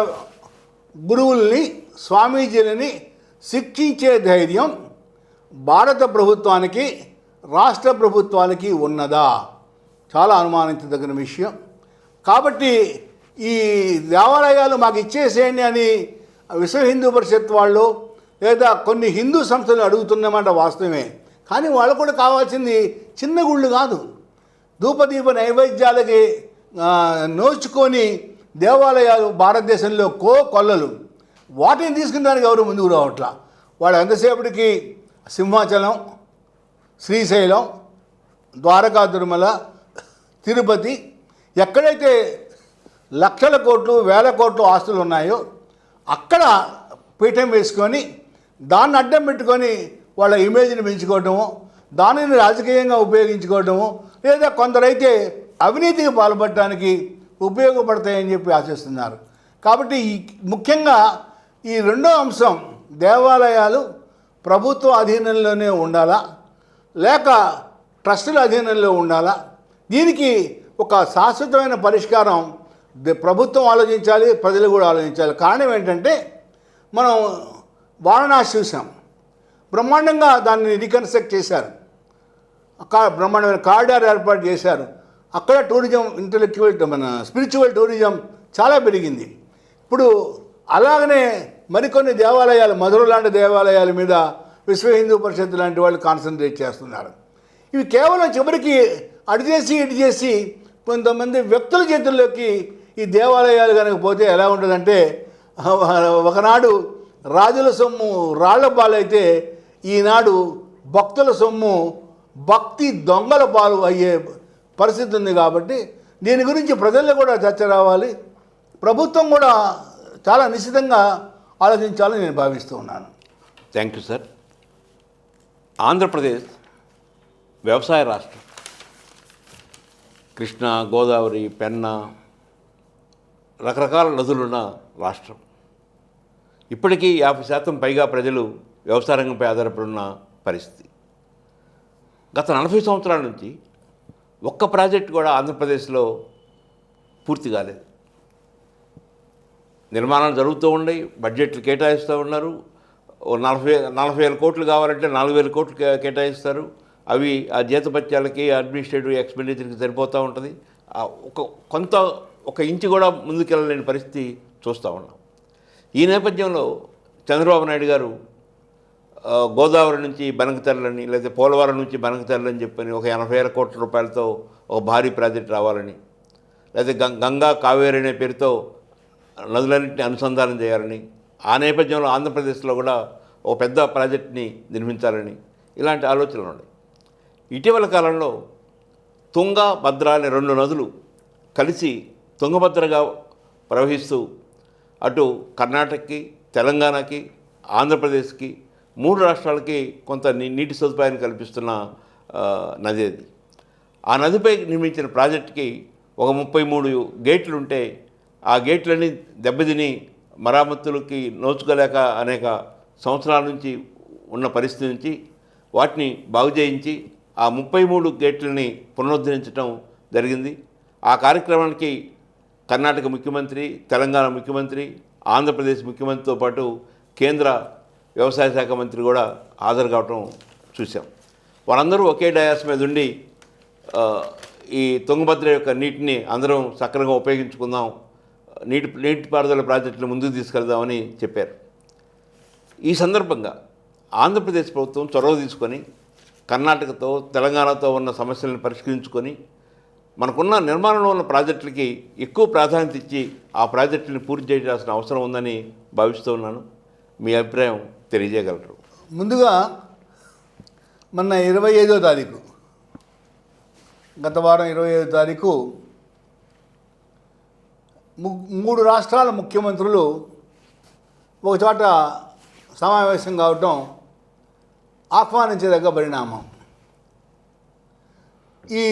గురువుల్ని, స్వామీజీలని శిక్షించే ధైర్యం భారత ప్రభుత్వానికి, రాష్ట్ర ప్రభుత్వాలకి ఉన్నదా? చాలా అనుమానించదగిన విషయం. కాబట్టి ఈ దేవాలయాలు మాకు ఇచ్చేసేయండి అని విశ్వ హిందూ పరిషత్ వాళ్ళు లేదా కొన్ని హిందూ సంస్థలు అడుగుతున్నమాట వాస్తవమే. కానీ వాళ్ళు కూడా కావాల్సింది చిన్న గుళ్ళు కాదు, ధూపదీప నైవేద్యాలకి నోచుకొని దేవాలయాలు భారతదేశంలో కొల్లలు, వాటిని తీసుకున్నానికి ఎవరు ముందుకు రావట్లా. వాళ్ళు ఎంతసేపటికి సింహాచలం, శ్రీశైలం, ద్వారకా తిరుమల, తిరుపతి, ఎక్కడైతే లక్షల కోట్లు, వేల కోట్లు ఆస్తులు ఉన్నాయో అక్కడ పీఠం వేసుకొని దాన్ని అడ్డం పెట్టుకొని వాళ్ళ ఇమేజ్ని పెంచుకోవటము, దానిని రాజకీయంగా ఉపయోగించుకోవటము, లేదా కొందరైతే అవినీతికి పాల్పడటానికి ఉపయోగపడతాయని చెప్పి ఆశిస్తున్నారు. కాబట్టి ముఖ్యంగా ఈ రెండో అంశం, దేవాలయాలు ప్రభుత్వ అధీనంలోనే ఉండాలా లేక ట్రస్టుల అధీనంలో ఉండాలా, దీనికి ఒక శాశ్వతమైన పరిష్కారం ప్రభుత్వం ఆలోచించాలి, ప్రజలు కూడా ఆలోచించాలి. కారణం ఏంటంటే మనం వారణాసి చూసాం, బ్రహ్మాండంగా దాన్ని రీకన్స్ట్రక్ట్ చేశారు, బ్రహ్మాండమైన కారిడార్ ఏర్పాటు చేశారు. అక్కడ టూరిజం, మన స్పిరిచువల్ టూరిజం చాలా పెరిగింది. ఇప్పుడు అలాగనే మరికొన్ని దేవాలయాలు, మధుర లాంటి దేవాలయాల మీద విశ్వ హిందూ పరిషత్ లాంటి వాళ్ళు కాన్సన్ట్రేట్ చేస్తున్నారు. ఇవి కేవలం చివరికి అటు చేసి ఇటు చేసి కొంతమంది వ్యక్తుల చేతుల్లోకి ఈ దేవాలయాలు కనుక పోతే ఎలా ఉంటుందంటే, ఒకనాడు రాజుల సొమ్ము రాళ్ల పాలైతే ఈనాడు భక్తుల సొమ్ము భక్తి దొంగల పాలు అయ్యే పరిస్థితి ఉంది. కాబట్టి దీని గురించి ప్రజల్లో కూడా చర్చ రావాలి, ప్రభుత్వం కూడా చాలా నిశ్చితంగా ఆలోచించాలని నేను భావిస్తూ ఉన్నాను. Thank you sir. ఆంధ్రప్రదేశ్ వ్యవసాయ రాష్ట్రం, కృష్ణ, గోదావరి, పెన్నా రకరకాల నదులున్న రాష్ట్రం. ఇప్పటికీ 50% పైగా ప్రజలు వ్యవసాయ రంగంపై ఆధారపడి ఉన్న పరిస్థితి. గత 40 సంవత్సరాల నుంచి ఒక్క ప్రాజెక్టు కూడా ఆంధ్రప్రదేశ్లో పూర్తి కాలేదు. నిర్మాణాలు జరుగుతూ ఉన్నాయి, బడ్జెట్లు కేటాయిస్తూ ఉన్నారు. 40,000 కోట్లు కావాలంటే 4,000 కోట్లు కేటాయిస్తారు. అవి ఆ జీతభత్యాలకి, అడ్మినిస్ట్రేటివ్ ఎక్స్పెండిచర్కి సరిపోతూ ఉంటుంది. ఒక ఇంచు కూడా ముందుకెళ్ళలేని పరిస్థితి చూస్తూ ఉన్నాం. ఈ నేపథ్యంలో చంద్రబాబు నాయుడు గారు గోదావరి నుంచి బనకతెరలని, లేదా పోలవరం నుంచి బనకతెరలని చెప్పని ఒక 80,000 కోట్ల రూపాయలతో ఒక భారీ ప్రాజెక్ట్ రావాలని, లేదా గంగా కావేరి అనే పేరుతో నదులన్నింటినీ అనుసంధానం చేయాలని, ఆ నేపథ్యంలో ఆంధ్రప్రదేశ్లో కూడా ఒక పెద్ద ప్రాజెక్ట్ని నిర్మించాలని ఇలాంటి ఆలోచనలు ఉన్నాయి. ఇటీవల కాలంలో తుంగ, భద్ర అనే 2 నదులు కలిసి తుంగభద్రగా ప్రవహిస్తూ అటు కర్ణాటకకి, తెలంగాణకి, ఆంధ్రప్రదేశ్కి 3 రాష్ట్రాలకి కొంత నీటి సదుపాయాన్ని కల్పిస్తున్న నది అది. ఆ నదిపై నిర్మించిన ప్రాజెక్టుకి ఒక 33 గేట్లు ఉంటే ఆ గేట్లన్నీ దెబ్బతిని మరామతులకి నోచుకోలేక అనేక సంవత్సరాల నుంచి ఉన్న పరిస్థితి నుంచి వాటిని బాగు చేయించి ఆ 33 గేట్లని పునరుద్ధరించడం జరిగింది. ఆ కార్యక్రమానికి కర్ణాటక ముఖ్యమంత్రి, తెలంగాణ ముఖ్యమంత్రి, ఆంధ్రప్రదేశ్ ముఖ్యమంత్రితో పాటు కేంద్ర వ్యవసాయ శాఖ మంత్రి కూడా హాజరు కావటం చూసాం. వారందరూ ఒకే డయాస్ మీద ఉండి ఈ తుంగభద్ర యొక్క నీటిని అందరం సక్రమంగా ఉపయోగించుకుందాం, నీటిపారుదల ప్రాజెక్టులు ముందుకు తీసుకెళ్దామని చెప్పారు. ఈ సందర్భంగా ఆంధ్రప్రదేశ్ ప్రభుత్వం చొరవ తీసుకొని కర్ణాటకతో, తెలంగాణతో ఉన్న సమస్యలను పరిష్కరించుకొని మనకున్న నిర్మాణంలో ఉన్న ప్రాజెక్టులకి ఎక్కువ ప్రాధాన్యత ఇచ్చి ఆ ప్రాజెక్టుని పూర్తి చేయాల్సిన అవసరం ఉందని భావిస్తూ ఉన్నాను. మీ అభిప్రాయం తెలియజేయగలరు? ముందుగా మొన్న 25వ తారీఖు, గత వారం 25వ తారీఖు 3 రాష్ట్రాల ముఖ్యమంత్రులు ఒక చోట సమావేశం కావటం ఆహ్వానించదగ్గ పరిణామం. ఈ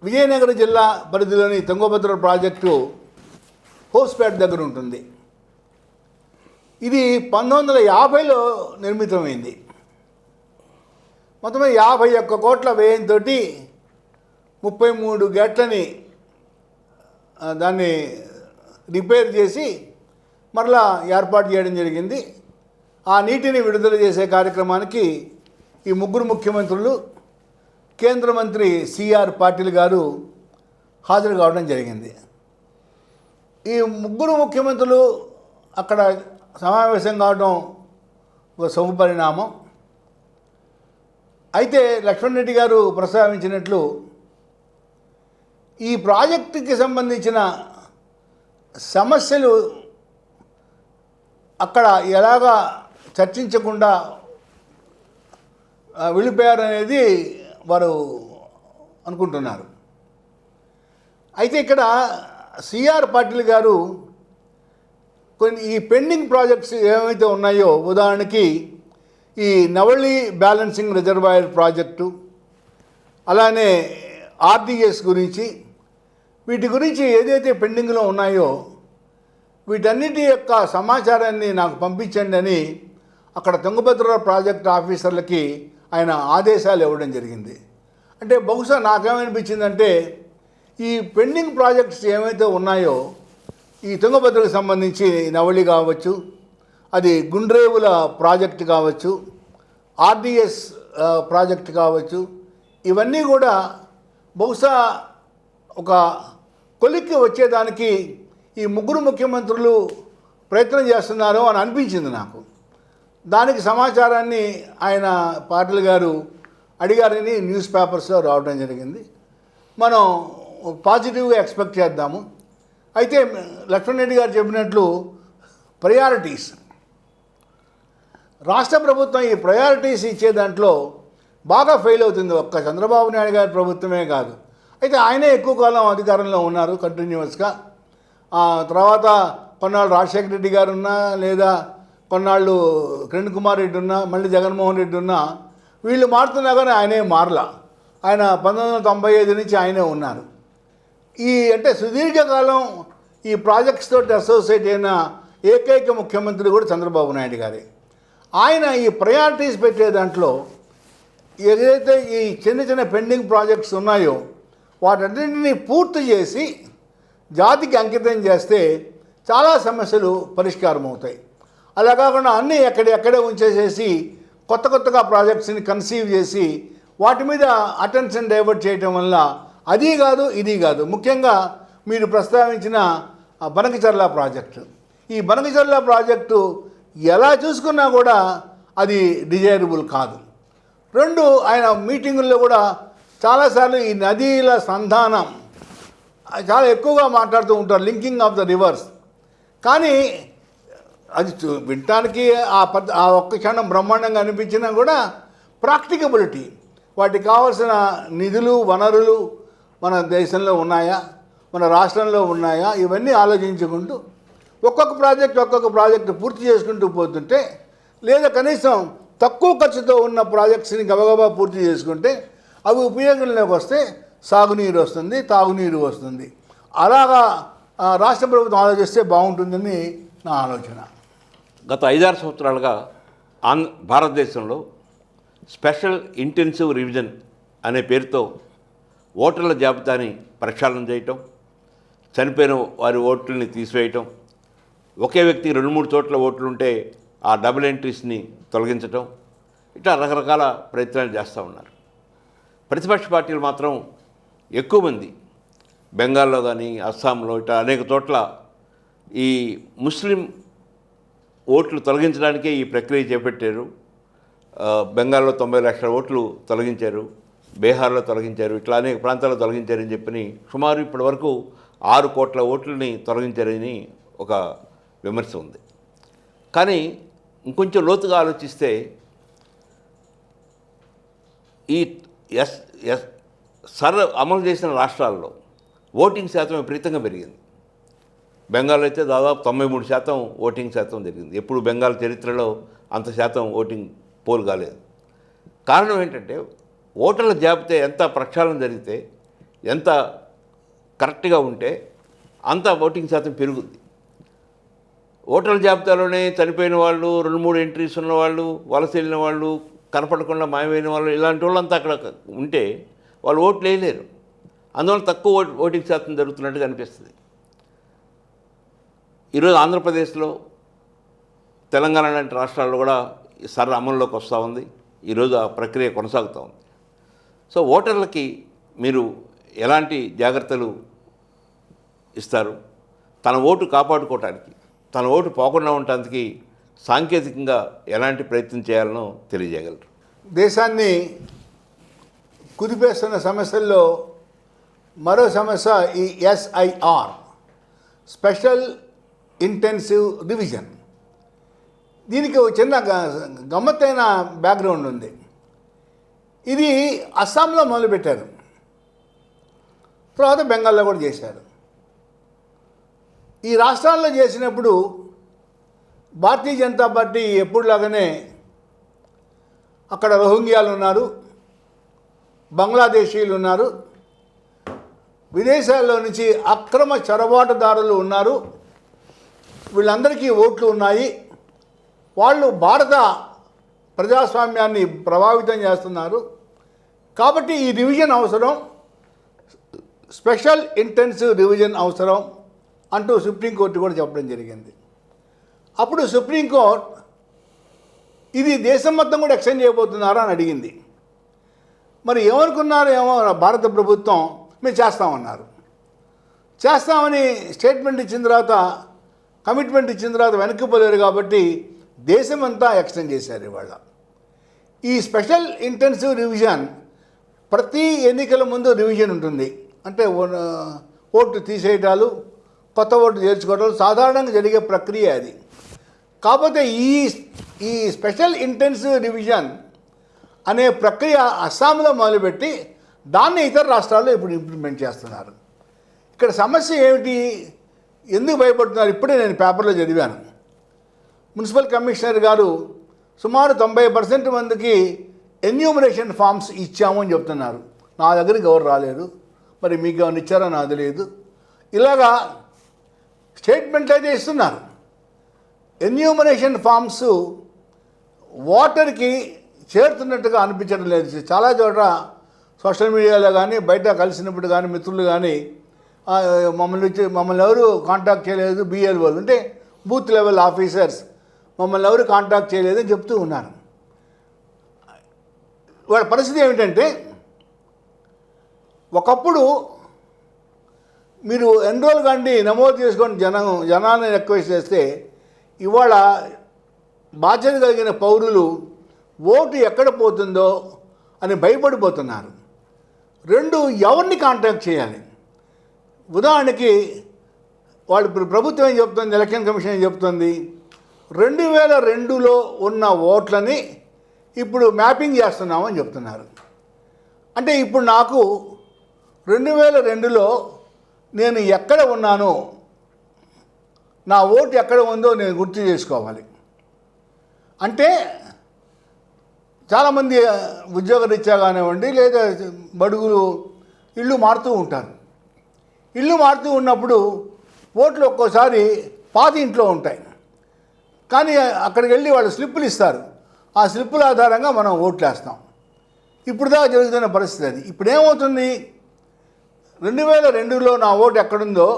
విజయనగరం జిల్లా పరిధిలోని తుంగభద్ర ప్రాజెక్టు హోస్పేట దగ్గర ఉంటుంది. ఇది 1950లో నిర్మితమైంది. మొత్తం 51 కోట్ల వ్యయంతో 33 గేట్లని దాన్ని రిపేర్ చేసి మరలా ఏర్పాటు చేయడం జరిగింది. ఆ నీటిని విడుదల చేసే కార్యక్రమానికి ఈ 3 ముఖ్యమంత్రులు, కేంద్ర మంత్రి సిఆర్ పాటిల్ గారు హాజరు కావడం జరిగింది. ఈ 3 ముఖ్యమంత్రులు అక్కడ సమావేశం కావడం ఒక శుభపరిణామం. అయితే లక్ష్మణ్ రెడ్డి గారు ప్రస్తావించినట్లు ఈ ప్రాజెక్టుకి సంబంధించిన సమస్యలు అక్కడ ఎలాగా చర్చించకుండా వెళ్ళిపోయారనేది వారు అనుకుంటున్నారు. అయితే ఇక్కడ సిఆర్ పాటిల్ గారు ఈ పెండింగ్ ప్రాజెక్ట్స్ ఏవైతే ఉన్నాయో, ఉదాహరణకి ఈ నవళి బ్యాలెన్సింగ్ రిజర్వాయర్ ప్రాజెక్టు, అలానే ఆర్డిఎస్ గురించి, వీటి గురించి ఏదైతే పెండింగ్లో ఉన్నాయో వీటన్నిటి యొక్క సమాచారాన్ని నాకు పంపించండి అని అక్కడ తుంగభద్ర ప్రాజెక్ట్ ఆఫీసర్లకి ఆయన ఆదేశాలు ఇవ్వడం జరిగింది. అంటే బహుశా నాకేమనిపించిందంటే ఈ పెండింగ్ ప్రాజెక్ట్స్ ఏవైతే ఉన్నాయో, ఈ తుంగభద్రకు సంబంధించి నవళి కావచ్చు, అది గుండ్రేవుల ప్రాజెక్ట్ కావచ్చు, ఆర్డిఎస్ ప్రాజెక్ట్ కావచ్చు, ఇవన్నీ కూడా బహుశా ఒక కొలిక్కి వచ్చేదానికి ఈ 3 ముఖ్యమంత్రులు ప్రయత్నం చేస్తున్నారు అని అనిపించింది నాకు. దానికి సమాచారాన్ని ఆయన పాటిల్ గారు అడిగారని న్యూస్ పేపర్స్లో రావడం జరిగింది. మనం పాజిటివ్గా ఎక్స్పెక్ట్ చేద్దాము. అయితే లక్ష్మణ్ రెడ్డి గారు చెప్పినట్లు ప్రయారిటీస్, రాష్ట్ర ప్రభుత్వం ఈ ప్రయారిటీస్ ఇచ్చే దాంట్లో బాగా ఫెయిల్ అవుతుంది. ఒక్క చంద్రబాబు నాయుడు గారి ప్రభుత్వమే కాదు. అయితే ఆయనే ఎక్కువ కాలం అధికారంలో ఉన్నారు కంటిన్యూస్గా. తర్వాత కొన్నాళ్ళు రాజశేఖర రెడ్డి గారు ఉన్నా, లేదా కొన్నాళ్ళు కిరణ్ కుమార్ రెడ్డి ఉన్నా, మళ్ళీ జగన్మోహన్ రెడ్డి ఉన్నా, వీళ్ళు మారుతున్నా కానీ ఆయనే మారలా. ఆయన 1995 నుంచి ఆయనే ఉన్నారు. అంటే సుదీర్ఘకాలం ఈ ప్రాజెక్ట్స్ తోటి అసోసియేట్ అయిన ఏకైక ముఖ్యమంత్రి కూడా చంద్రబాబు నాయుడు గారే. ఆయన ఈ ప్రయారిటీస్ పెట్టే దాంట్లో ఏదైతే ఈ చిన్న చిన్న పెండింగ్ ప్రాజెక్ట్స్ ఉన్నాయో వాటన్నింటినీ పూర్తి చేసి జాతికి అంకితం చేస్తే చాలా సమస్యలు పరిష్కారం అవుతాయి. అలా కాకుండా అన్నీ ఎక్కడే ఉంచేసేసి కొత్తగా ప్రాజెక్ట్స్ని కన్సీవ్ చేసి వాటి మీద అటెన్షన్ డైవర్ట్ చేయటం వల్ల అది కాదు ఇది కాదు. ముఖ్యంగా మీరు ప్రస్తావించిన బనకచర్ల ప్రాజెక్టు, ఈ బనకచర్ల ప్రాజెక్టు ఎలా చూసుకున్నా కూడా అది డిజైరబుల్ కాదు. రెండు, ఆయన మీటింగుల్లో కూడా చాలాసార్లు ఈ నదీల సంధానం చాలా ఎక్కువగా మాట్లాడుతూ ఉంటారు, లింకింగ్ ఆఫ్ ద రివర్స్. కానీ అది వినటానికి ఆ ఒక్క క్షణం బ్రహ్మాండంగా అనిపించినా కూడా ప్రాక్టికబిలిటీ, వాటికి కావాల్సిన నిధులు వనరులు మన దేశంలో ఉన్నాయా, మన రాష్ట్రంలో ఉన్నాయా, ఇవన్నీ ఆలోచించుకుంటూ ఒక్కొక్క ప్రాజెక్టు పూర్తి చేసుకుంటూ పోతుంటే, లేదా కనీసం తక్కువ ఖర్చుతో ఉన్న ప్రాజెక్ట్స్ని గబగబా పూర్తి చేసుకుంటే అవి ఉపయోగంలోకి వస్తే సాగునీరు వస్తుంది, తాగునీరు వస్తుంది. అలాగా రాష్ట్ర ప్రభుత్వం ఆలోచిస్తే బాగుంటుందని నా ఆలోచన. గత 5-6 సంవత్సరాలుగా భారతదేశంలో స్పెషల్ ఇంటెన్సివ్ రివిజన్ అనే పేరుతో ఓటర్ల జాబితాని ప్రక్షాళన చేయటం, చనిపోయిన వారి ఓట్లని తీసివేయటం, ఒకే వ్యక్తికి 2-3 చోట్ల ఓట్లు ఉంటే ఆ డబుల్ ఎంట్రీస్ని తొలగించటం, ఇట్లా రకరకాల ప్రయత్నాలు చేస్తూ ఉన్నారు. ప్రతిపక్ష పార్టీలు మాత్రం ఎక్కువ మంది బెంగాల్లో కానీ అస్సాంలో ఇట్లా అనేక చోట్ల ఈ ముస్లిం ఓట్లు తొలగించడానికే ఈ ప్రక్రియ చేపట్టారు. బెంగాల్లో 90 లక్షల ఓట్లు తొలగించారు, బీహార్లో తొలగించారు, ఇట్లా అనేక ప్రాంతాల్లో తొలగించారని చెప్పని సుమారు ఇప్పటి వరకు 6 కోట్ల ఓట్లని తొలగించారని ఒక విమర్శ ఉంది. కానీ ఇంకొంచెం లోతుగా ఆలోచిస్తే ఈ అమలు చేసిన రాష్ట్రాల్లో ఓటింగ్ శాతం విపరీతంగా పెరిగింది. బెంగాల్ అయితే దాదాపు 93% ఓటింగ్ శాతం జరిగింది. ఎప్పుడు బెంగాల్ చరిత్రలో అంత శాతం ఓటింగ్ పోల్ కాలేదు. కారణం ఏంటంటే ఓటర్ల జాబితా ఎంత ప్రక్షాళన జరిగితే, ఎంత కరెక్ట్గా ఉంటే అంత ఓటింగ్ శాతం పెరుగుద్ది. ఓటర్ల జాబితాలోనే చనిపోయిన వాళ్ళు, 2-3 ఎంట్రీస్ ఉన్న వాళ్ళు, వలస వెళ్ళిన వాళ్ళు, కనపడకుండా మాయమైన వాళ్ళు, ఇలాంటి వాళ్ళంతా అక్కడ ఉంటే వాళ్ళు ఓట్లు వేయలేరు. అందువల్ల తక్కువ ఓటింగ్ శాతం జరుగుతున్నట్టుగా అనిపిస్తుంది. ఈరోజు ఆంధ్రప్రదేశ్లో, తెలంగాణ లాంటి రాష్ట్రాల్లో కూడా ఈ అమల్లోకి వస్తూ ఉంది. ఈరోజు ఆ ప్రక్రియ కొనసాగుతూ ఉంది. సో ఓటర్లకి మీరు ఎలాంటి జాగ్రత్తలు ఇస్తారు? తన ఓటు కాపాడుకోవటానికి, తన ఓటు పోకుండా ఉండటానికి సాంకేతికంగా ఎలాంటి ప్రయత్నం చేయాలనో తెలియజేయగలరు? దేశాన్ని కుదిపేస్తున్న సమస్యల్లో మరో సమస్య ఈ SIR, స్పెషల్ ఇంటెన్సివ్ రివిజన్. దీనికి ఒక చిన్న గమ్మత్తైన బ్యాక్గ్రౌండ్ ఉంది. ఇది అస్సాంలో మొదలుపెట్టారు, తర్వాత బెంగాల్లో కూడా చేశారు. ఈ రాష్ట్రాల్లో చేసినప్పుడు భారతీయ జనతా పార్టీ ఎప్పుడులాగానే అక్కడ రోహింగ్యాలు ఉన్నారు, బంగ్లాదేశీయులు ఉన్నారు, విదేశాల్లో నుంచి అక్రమ చొరబాటుదారులు ఉన్నారు, వీళ్ళందరికీ ఓట్లు ఉన్నాయి, వాళ్ళు భారత ప్రజాస్వామ్యాన్ని ప్రభావితం చేస్తున్నారు, కాబట్టి ఈ రివిజన్ అవసరం, స్పెషల్ ఇంటెన్సివ్ రివిజన్ అవసరం అంటూ సుప్రీంకోర్టు కూడా చెప్పడం జరిగింది. అప్పుడు సుప్రీంకోర్టు ఇది దేశం మొత్తం కూడా ఎక్స్టెండ్ చేయబోతున్నారా అని అడిగింది. మరి ఏమనుకున్నారు ఏమో భారత ప్రభుత్వం, మేము చేస్తామన్నారు. చేస్తామని స్టేట్మెంట్ ఇచ్చిన తర్వాత, కమిట్మెంట్ ఇచ్చిన తర్వాత వెనక్కిపోలేరు కాబట్టి దేశమంతా ఎక్స్టెండ్ చేశారు. ఇవాళ ఈ స్పెషల్ ఇంటెన్సివ్ రివిజన్ ప్రతి ఎన్నికల ముందు రివిజన్ ఉంటుంది. అంటే ఓటు తీసేయటాలు, కొత్త ఓటు చేర్చుకోవటాలు సాధారణంగా జరిగే ప్రక్రియ అది. కాకపోతే ఈ స్పెషల్ ఇంటెన్సివ్ రివిజన్ అనే ప్రక్రియ అస్సాంలో మొదలుపెట్టి దాన్ని ఇతర రాష్ట్రాల్లో ఇప్పుడు ఇంప్లిమెంట్ చేస్తున్నారు. ఇక్కడ సమస్య ఏమిటి, ఎందుకు భయపడుతున్నారు? ఇప్పుడే నేను పేపర్లో చదివాను. మున్సిపల్ కమిషనర్ గారు సుమారు 90% మందికి ఎన్యూమరేషన్ ఫామ్స్ ఇచ్చాము అని చెప్తున్నారు. నా దగ్గరికి ఎవరు రాలేదు, మరి మీకు ఏమైనా ఇచ్చారో నాకు తెలియదు. ఇలాగా స్టేట్మెంట్ అయితే ఇస్తున్నారు. ఎన్యూమరేషన్ ఫామ్స్ ఓటర్కి చేరుతున్నట్టుగా అనిపించడం లేదు. చాలా చోట్ల సోషల్ మీడియాలో కానీ బయట కలిసినప్పుడు కానీ మిత్రులు కానీ మమ్మల్ని ఎవరు కాంటాక్ట్ చేయలేదు, బిఎల్ఓలు అంటే బూత్ లెవెల్ ఆఫీసర్స్ మమ్మల్ని ఎవరు కాంటాక్ట్ చేయలేదని చెప్తూ ఉన్నారు. వాళ్ళ పరిస్థితి ఏమిటంటే, ఒకప్పుడు మీరు ఎన్రోల్ కండి నమోదు చేసుకొని జనాన్ని రిక్వెస్ట్ చేస్తే ఇవాళ బాధ్యత కలిగిన పౌరులు ఓటు ఎక్కడ పోతుందో అని భయపడిపోతున్నారు. రెండు, ఎవరిని కాంటాక్ట్ చేయాలి? ఉదాహరణకి వాళ్ళు ఇప్పుడు ప్రభుత్వం ఏం చెప్తుంది, ఎలక్షన్ కమిషన్ ఏం చెప్తుంది, 2002లో ఉన్న ఓట్లని ఇప్పుడు మ్యాపింగ్ చేస్తున్నామని చెప్తున్నారు. అంటే ఇప్పుడు నాకు 2002లో నేను ఎక్కడ ఉన్నానో, నా ఓటు ఎక్కడ ఉందో నేను గుర్తు చేసుకోవాలి. అంటే చాలామంది ఉద్యోగరీత్యా కానివ్వండి, లేదా బడుగులు ఇల్లు మారుతూ ఉంటారు. ఇల్లు మారుతూ ఉన్నప్పుడు ఓట్లు ఒక్కోసారి పాత ఇంట్లో ఉంటాయి, కానీ అక్కడికి వెళ్ళి వాళ్ళు స్లిప్పులు ఇస్తారు. ఆ స్లిప్పుల ఆధారంగా మనం ఓట్లు వేస్తాం. ఇప్పుడు దాకా జరుగుతున్న పరిస్థితి అది. ఇప్పుడు ఏమవుతుంది, 2002లో నా ఓటు ఎక్కడుందో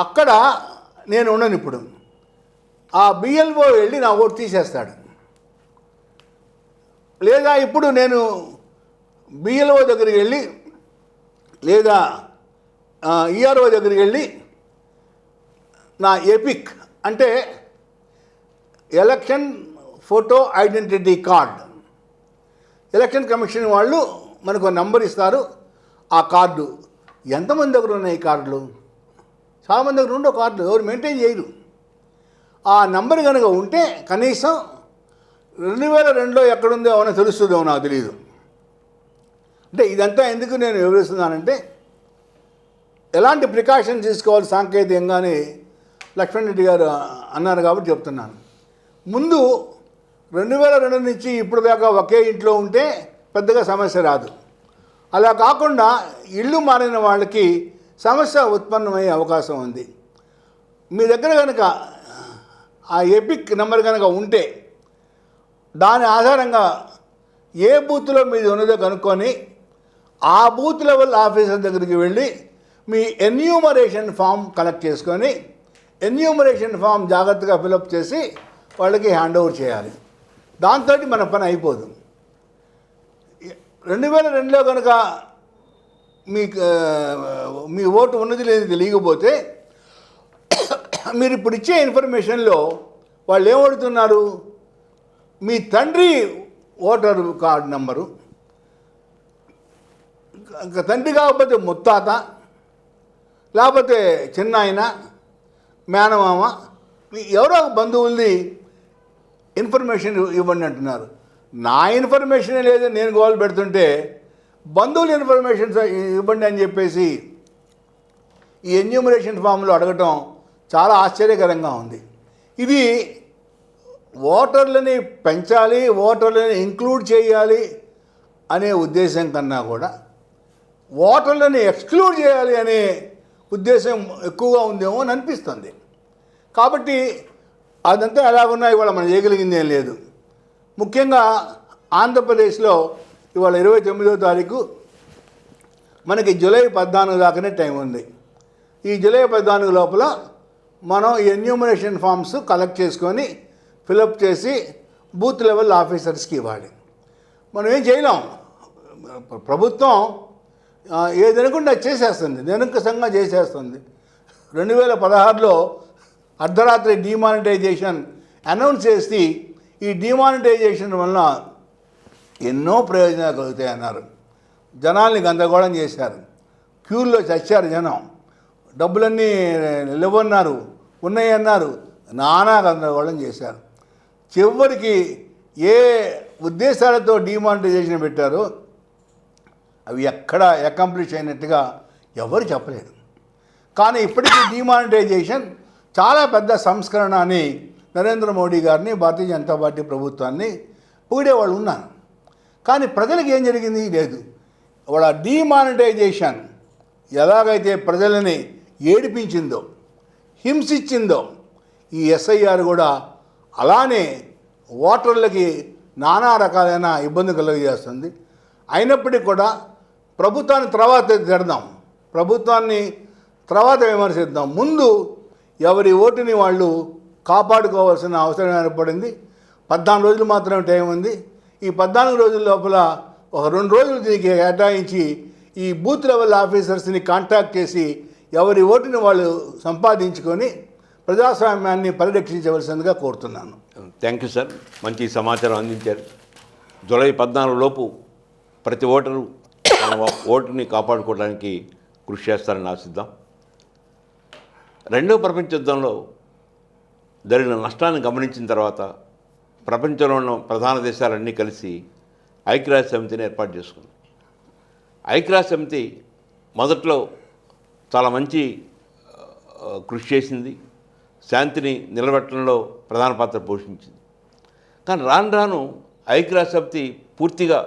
అక్కడ నేను ఉండను. ఇప్పుడు ఆ బిఎల్ఓ వెళ్ళి నా ఓటు తీసేస్తాడు. లేదా ఇప్పుడు నేను బిఎల్ఓ దగ్గరికి వెళ్ళి లేదా ఈఆర్ఓ దగ్గరికి వెళ్ళి నా ఎపిక్ అంటే election photo identity card, election commission వాళ్ళు మనకు నంబర్ ఇస్తారు. ఆ కార్డు ఎంతమంది దగ్గర ఉన్నాయి? ఈ కార్డులు చాలామంది దగ్గర ఉండవు. కార్డులు ఎవరు మెయింటైన్ చేయరు. ఆ నంబర్ కనుక ఉంటే కనీసం 2002లో ఎక్కడుందో ఏమైనా తెలుస్తుందో నాకు తెలియదు. అంటే ఇదంతా ఎందుకు నేను వివరిస్తున్నానంటే, ఎలాంటి ప్రికాషన్ తీసుకోవాలి సాంకేతికంగానే లక్ష్మణ్ రెడ్డి గారు అన్నారు కాబట్టి చెప్తున్నాను. ముందు 2002 నుంచి ఇప్పుడు దాకా ఒకే ఇంట్లో ఉంటే పెద్దగా సమస్య రాదు. అలా కాకుండా ఇల్లు మారిన వాళ్ళకి సమస్య ఉత్పన్నమయ్యే అవకాశం ఉంది. మీ దగ్గర కనుక ఆ ఎపిక్ నెంబర్ కనుక ఉంటే దాని ఆధారంగా ఏ బూత్లో మీది ఉన్నదో కనుక్కొని ఆ బూత్ లెవెల్ ఆఫీసర్ దగ్గరికి వెళ్ళి మీ ఎన్యూమరేషన్ ఫామ్ కలెక్ట్ చేసుకొని ఎన్యూమరేషన్ ఫామ్ జాగ్రత్తగా ఫిలప్ చేసి వాళ్ళకి హ్యాండ్ ఓవర్ చేయాలి. దాంతో మన పని అయిపోదు. 2002లో కనుక మీకు మీ ఓటు ఉన్నది లేదు తెలియకపోతే మీరు ఇప్పుడు ఇచ్చే ఇన్ఫర్మేషన్లో వాళ్ళు ఏమడుగుతున్నారు, మీ తండ్రి ఓటర్ కార్డు నెంబరు, ఇంకా తండ్రి కాకపోతే ముత్తాత, లేకపోతే చిన్నాయన, మేనమామ, ఎవరో బంధువులది ఇన్ఫర్మేషన్ ఇవ్వండి అంటున్నారు. నా ఇన్ఫర్మేషనే లేదని నేను గోల్ పెడుతుంటే బంధువుల ఇన్ఫర్మేషన్ ఇవ్వండి అని చెప్పేసి ఈ ఎన్యూమరేషన్ ఫామ్లో అడగటం చాలా ఆశ్చర్యకరంగా ఉంది. ఇది ఓటర్లని పెంచాలి, ఓటర్లని ఇంక్లూడ్ చేయాలి అనే ఉద్దేశం కన్నా కూడా ఓటర్లని ఎక్స్క్లూడ్ చేయాలి అనే ఉద్దేశం ఎక్కువగా ఉందేమో అని అనిపిస్తుంది. కాబట్టి అదంతా ఎలాగున్నా ఇవాళ మనం చేయగలిగింది ఏం లేదు. ముఖ్యంగా ఆంధ్రప్రదేశ్లో ఇవాళ 29వ తారీఖు, మనకి జూలై 14 దాకానే టైం ఉంది. ఈ జూలై 14 లోపల మనం ఎన్యూమరేషన్ ఫామ్స్ కలెక్ట్ చేసుకొని ఫిలప్ చేసి బూత్ లెవెల్ ఆఫీసర్స్కి ఇవ్వాలి. మనం ఏం చేయలేం. ప్రభుత్వం ఏదనుకుంటే అది చేసేస్తుంది, నిరంకుశంగా చేసేస్తుంది. 2016లో అర్ధరాత్రి డిమానిటైజేషన్ అనౌన్స్ చేసి ఈ డిమానిటైజేషన్ వల్ల ఎన్నో ప్రయోజనాలు కలుగుతాయి అన్నారు. జనాల్ని గందరగోళం చేశారు, క్యూల్లో చచ్చారు జనం, డబ్బులన్నీ లేవన్నారు, ఉన్నాయన్నారు, నానా గందరగోళం చేశారు. చివరికి ఏ ఉద్దేశాలతో డిమానిటైజేషన్ పెట్టారో అవి ఎక్కడ అకంప్లిష్ అయినట్టుగా ఎవరు చెప్పలేరు. కానీ ఇప్పటికీ డిమానిటైజేషన్ చాలా పెద్ద సంస్కరణ అని నరేంద్ర మోడీ గారిని, భారతీయ జనతా పార్టీ ప్రభుత్వాన్ని పొగిడేవాళ్ళు ఉన్నారు. కానీ ప్రజలకు ఏం జరిగింది లేదు. వాళ్ళ డీమానిటైజేషన్ ఎలాగైతే ప్రజలని ఏడిపించిందో, హింసించిందో, ఈ ఎస్ఐఆర్ కూడా అలానే ఓటర్లకి నానా రకాలైన ఇబ్బంది కలుగజేస్తుంది. అయినప్పటికీ కూడా ప్రభుత్వాన్ని తర్వాత తిడదాం, ప్రభుత్వాన్ని తర్వాత విమర్శిద్దాం. ముందు ఎవరి ఓటుని వాళ్ళు కాపాడుకోవాల్సిన అవసరం ఏర్పడింది. 14 రోజులు మాత్రమే టైం ఉంది. ఈ 14 రోజుల లోపల ఒక 2 రోజులు దీనికి కేటాయించి ఈ బూత్ లెవెల్ ఆఫీసర్స్ని కాంటాక్ట్ చేసి ఎవరి ఓటుని వాళ్ళు సంపాదించుకొని ప్రజాస్వామ్యాన్ని పరిరక్షించవలసిందిగా కోరుతున్నాను. థ్యాంక్ యూ సార్, మంచి సమాచారం అందించారు. జూలై 14 లోపు ప్రతి ఓటరు తన ఓటుని కాపాడుకోవడానికి కృషి చేస్తారని ఆశిద్దాం. రెండవ ప్రపంచ యుద్ధంలో జరిగిన నష్టాన్ని గమనించిన తర్వాత ప్రపంచంలో ఉన్న ప్రధాన దేశాలన్నీ కలిసి ఐక్యరాజ్య సమితిని ఏర్పాటు చేసుకుంది. ఐక్యరాజ్య సమితి మొదట్లో చాలా మంచి కృషి చేసింది, శాంతిని నిలబెట్టడంలో ప్రధాన పాత్ర పోషించింది. కానీ రాను రాను ఐక్యరాజ్య సమితి పూర్తిగా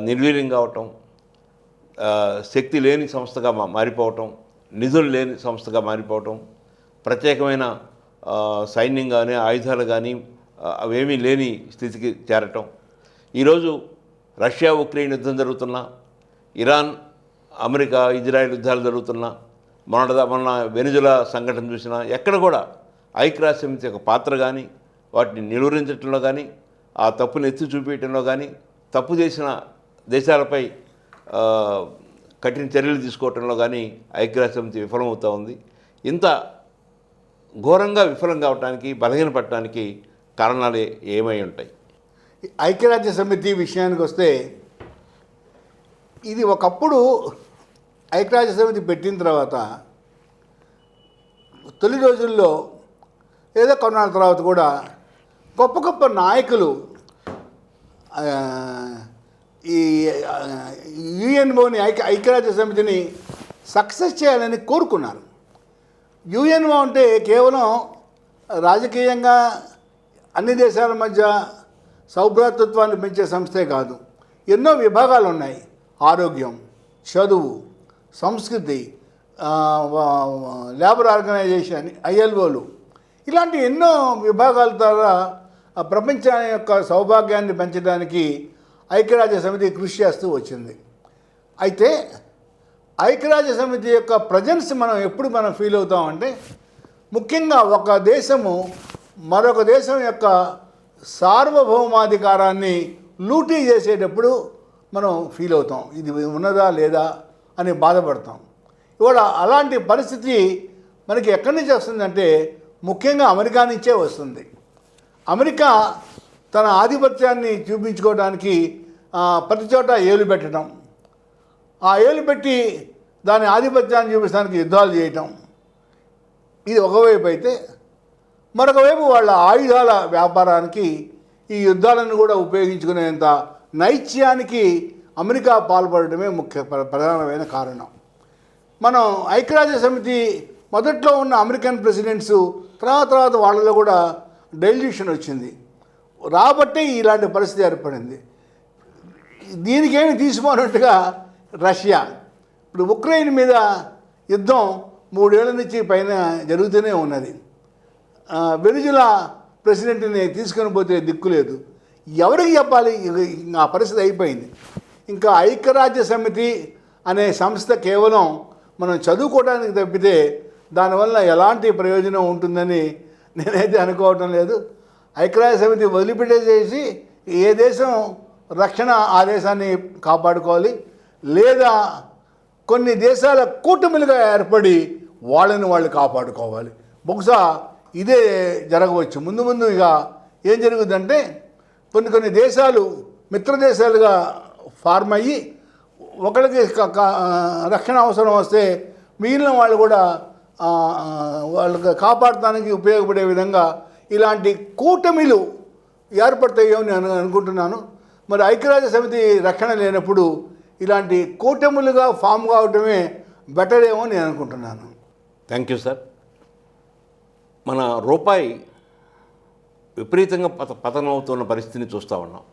నిర్వీర్యం కావటం, శక్తి లేని సంస్థగా మారిపోవటం, నిధులు లేని సంస్థగా మారిపోవటం, ప్రత్యేకమైన సైన్యం కానీ ఆయుధాలు కానీ అవేమీ లేని స్థితికి చేరటం. ఈరోజు రష్యా ఉక్రెయిన్ యుద్ధం జరుగుతున్నా, ఇరాన్ అమెరికా ఇజ్రాయెల్ యుద్ధాలు జరుగుతున్నా, మొన్న వెనుజులా సంఘటన చూసినా ఎక్కడ కూడా ఐక్యరాజ్య సమితి యొక్క పాత్ర కానీ, వాటిని నిలువరించడంలో కానీ, ఆ తప్పును ఎత్తి చూపించడంలో కానీ, తప్పు చేసిన దేశాలపై కఠిన చర్యలు తీసుకోవటంలో కానీ ఐక్యరాజ్య సమితి విఫలమవుతూ ఉంది. ఇంత ఘోరంగా విఫలం కావడానికి, బలహీనపడటానికి కారణాలు ఏమై ఉంటాయి? ఐక్యరాజ్య సమితి విషయానికి వస్తే, ఇది ఒకప్పుడు ఐక్యరాజ్య సమితి పెట్టిన తర్వాత తొలి రోజుల్లో ఏదో కొన్నాళ్ళ తర్వాత కూడా గొప్ప గొప్ప నాయకులు ఈ యుఎన్ఓని ఐక్యరాజ్య సమితిని సక్సెస్ చేయాలని కోరుకున్నారు. యుఎన్ఓ అంటే కేవలం రాజకీయంగా అన్ని దేశాల మధ్య సౌభ్రాతృత్వాన్ని పెంచే సంస్థే కాదు, ఎన్నో విభాగాలు ఉన్నాయి. ఆరోగ్యం, చదువు, సంస్కృతి, లేబర్ ఆర్గనైజేషన్, ఐఎల్ఓలు, ఇలాంటి ఎన్నో విభాగాల ద్వారా ప్రపంచాన్ని యొక్క సౌభాగ్యాన్ని పెంచడానికి ఐక్యరాజ్య సమితి కృషి చేస్తూ వచ్చింది. అయితే ఐక్యరాజ్య సమితి యొక్క ప్రజెన్స్ ఎప్పుడు ఫీల్ అవుతామంటే, ముఖ్యంగా ఒక దేశము మరొక దేశం యొక్క సార్వభౌమాధికారాన్ని లూటీ చేసేటప్పుడు మనం ఫీల్ అవుతాం, ఇది ఉన్నదా లేదా అని బాధపడతాం. ఇవాళ అలాంటి పరిస్థితి మనకి ఎక్కడి నుంచి వస్తుందంటే, ముఖ్యంగా అమెరికా నుంచే వస్తుంది. అమెరికా తన ఆధిపత్యాన్ని చూపించుకోవడానికి ప్రతి చోట ఏలు పెట్టడం, ఆ ఏలు పెట్టి దాని ఆధిపత్యాన్ని చూపించడానికి యుద్ధాలు చేయటం, ఇది ఒకవైపు అయితే, మరొక వైపు వాళ్ళ ఆయుధాల వ్యాపారానికి ఈ యుద్ధాలను కూడా ఉపయోగించుకునేంత నైత్యానికి అమెరికా పాల్పడటమే ప్రధానమైన కారణం. మనం ఐక్యరాజ్య సమితి మొదట్లో ఉన్న అమెరికన్ ప్రెసిడెంట్స్ తర్వాత వాళ్ళలో కూడా డెల్యూషన్ వచ్చింది, రాబట్టే ఇలాంటి పరిస్థితి ఏర్పడింది. దీనికేమి తీసుకోనట్టుగా రష్యా ఇప్పుడు ఉక్రెయిన్ మీద యుద్ధం 3 ఏళ్ల నుంచి పైన జరుగుతూనే ఉన్నది. వెనుజులా ప్రెసిడెంట్ని తీసుకొని పోతే దిక్కులేదు, ఎవరికి చెప్పాలి? ఆ పరిస్థితి అయిపోయింది. ఇంకా ఐక్యరాజ్య సమితి అనే సంస్థ కేవలం మనం చదువుకోవడానికి తప్పితే దానివల్ల ఎలాంటి ప్రయోజనం ఉంటుందని నేనైతే అనుకోవటం లేదు. ఐక్యరాజ్య సమితి వదిలిపెట్టేసేసి ఏ దేశం రక్షణ ఆ దేశాన్ని కాపాడుకోవాలి, లేదా కొన్ని దేశాల కూటమిలుగా ఏర్పడి వాళ్ళని వాళ్ళు కాపాడుకోవాలి. బహుశా ఇదే జరగవచ్చు. ముందు ఇక ఏం జరుగుతుందంటే, కొన్ని దేశాలు మిత్రదేశాలుగా ఫార్మ్ అయ్యి ఒకరికి రక్షణ అవసరం వస్తే మిగిలిన వాళ్ళు కూడా వాళ్ళకి కాపాడటానికి ఉపయోగపడే విధంగా ఇలాంటి కూటమిలు ఏర్పడతాయో నేను అనుకుంటున్నాను. మరి ఐక్యరాజ్య సమితి రక్షణ లేనప్పుడు ఇలాంటి కూటములుగా ఫామ్ కావటమే బెటర్ ఏమో నేను అనుకుంటున్నాను. Thank you sir. మన రూపాయి విపరీతంగా పతనం అవుతున్న పరిస్థితిని చూస్తూ ఉన్నాం.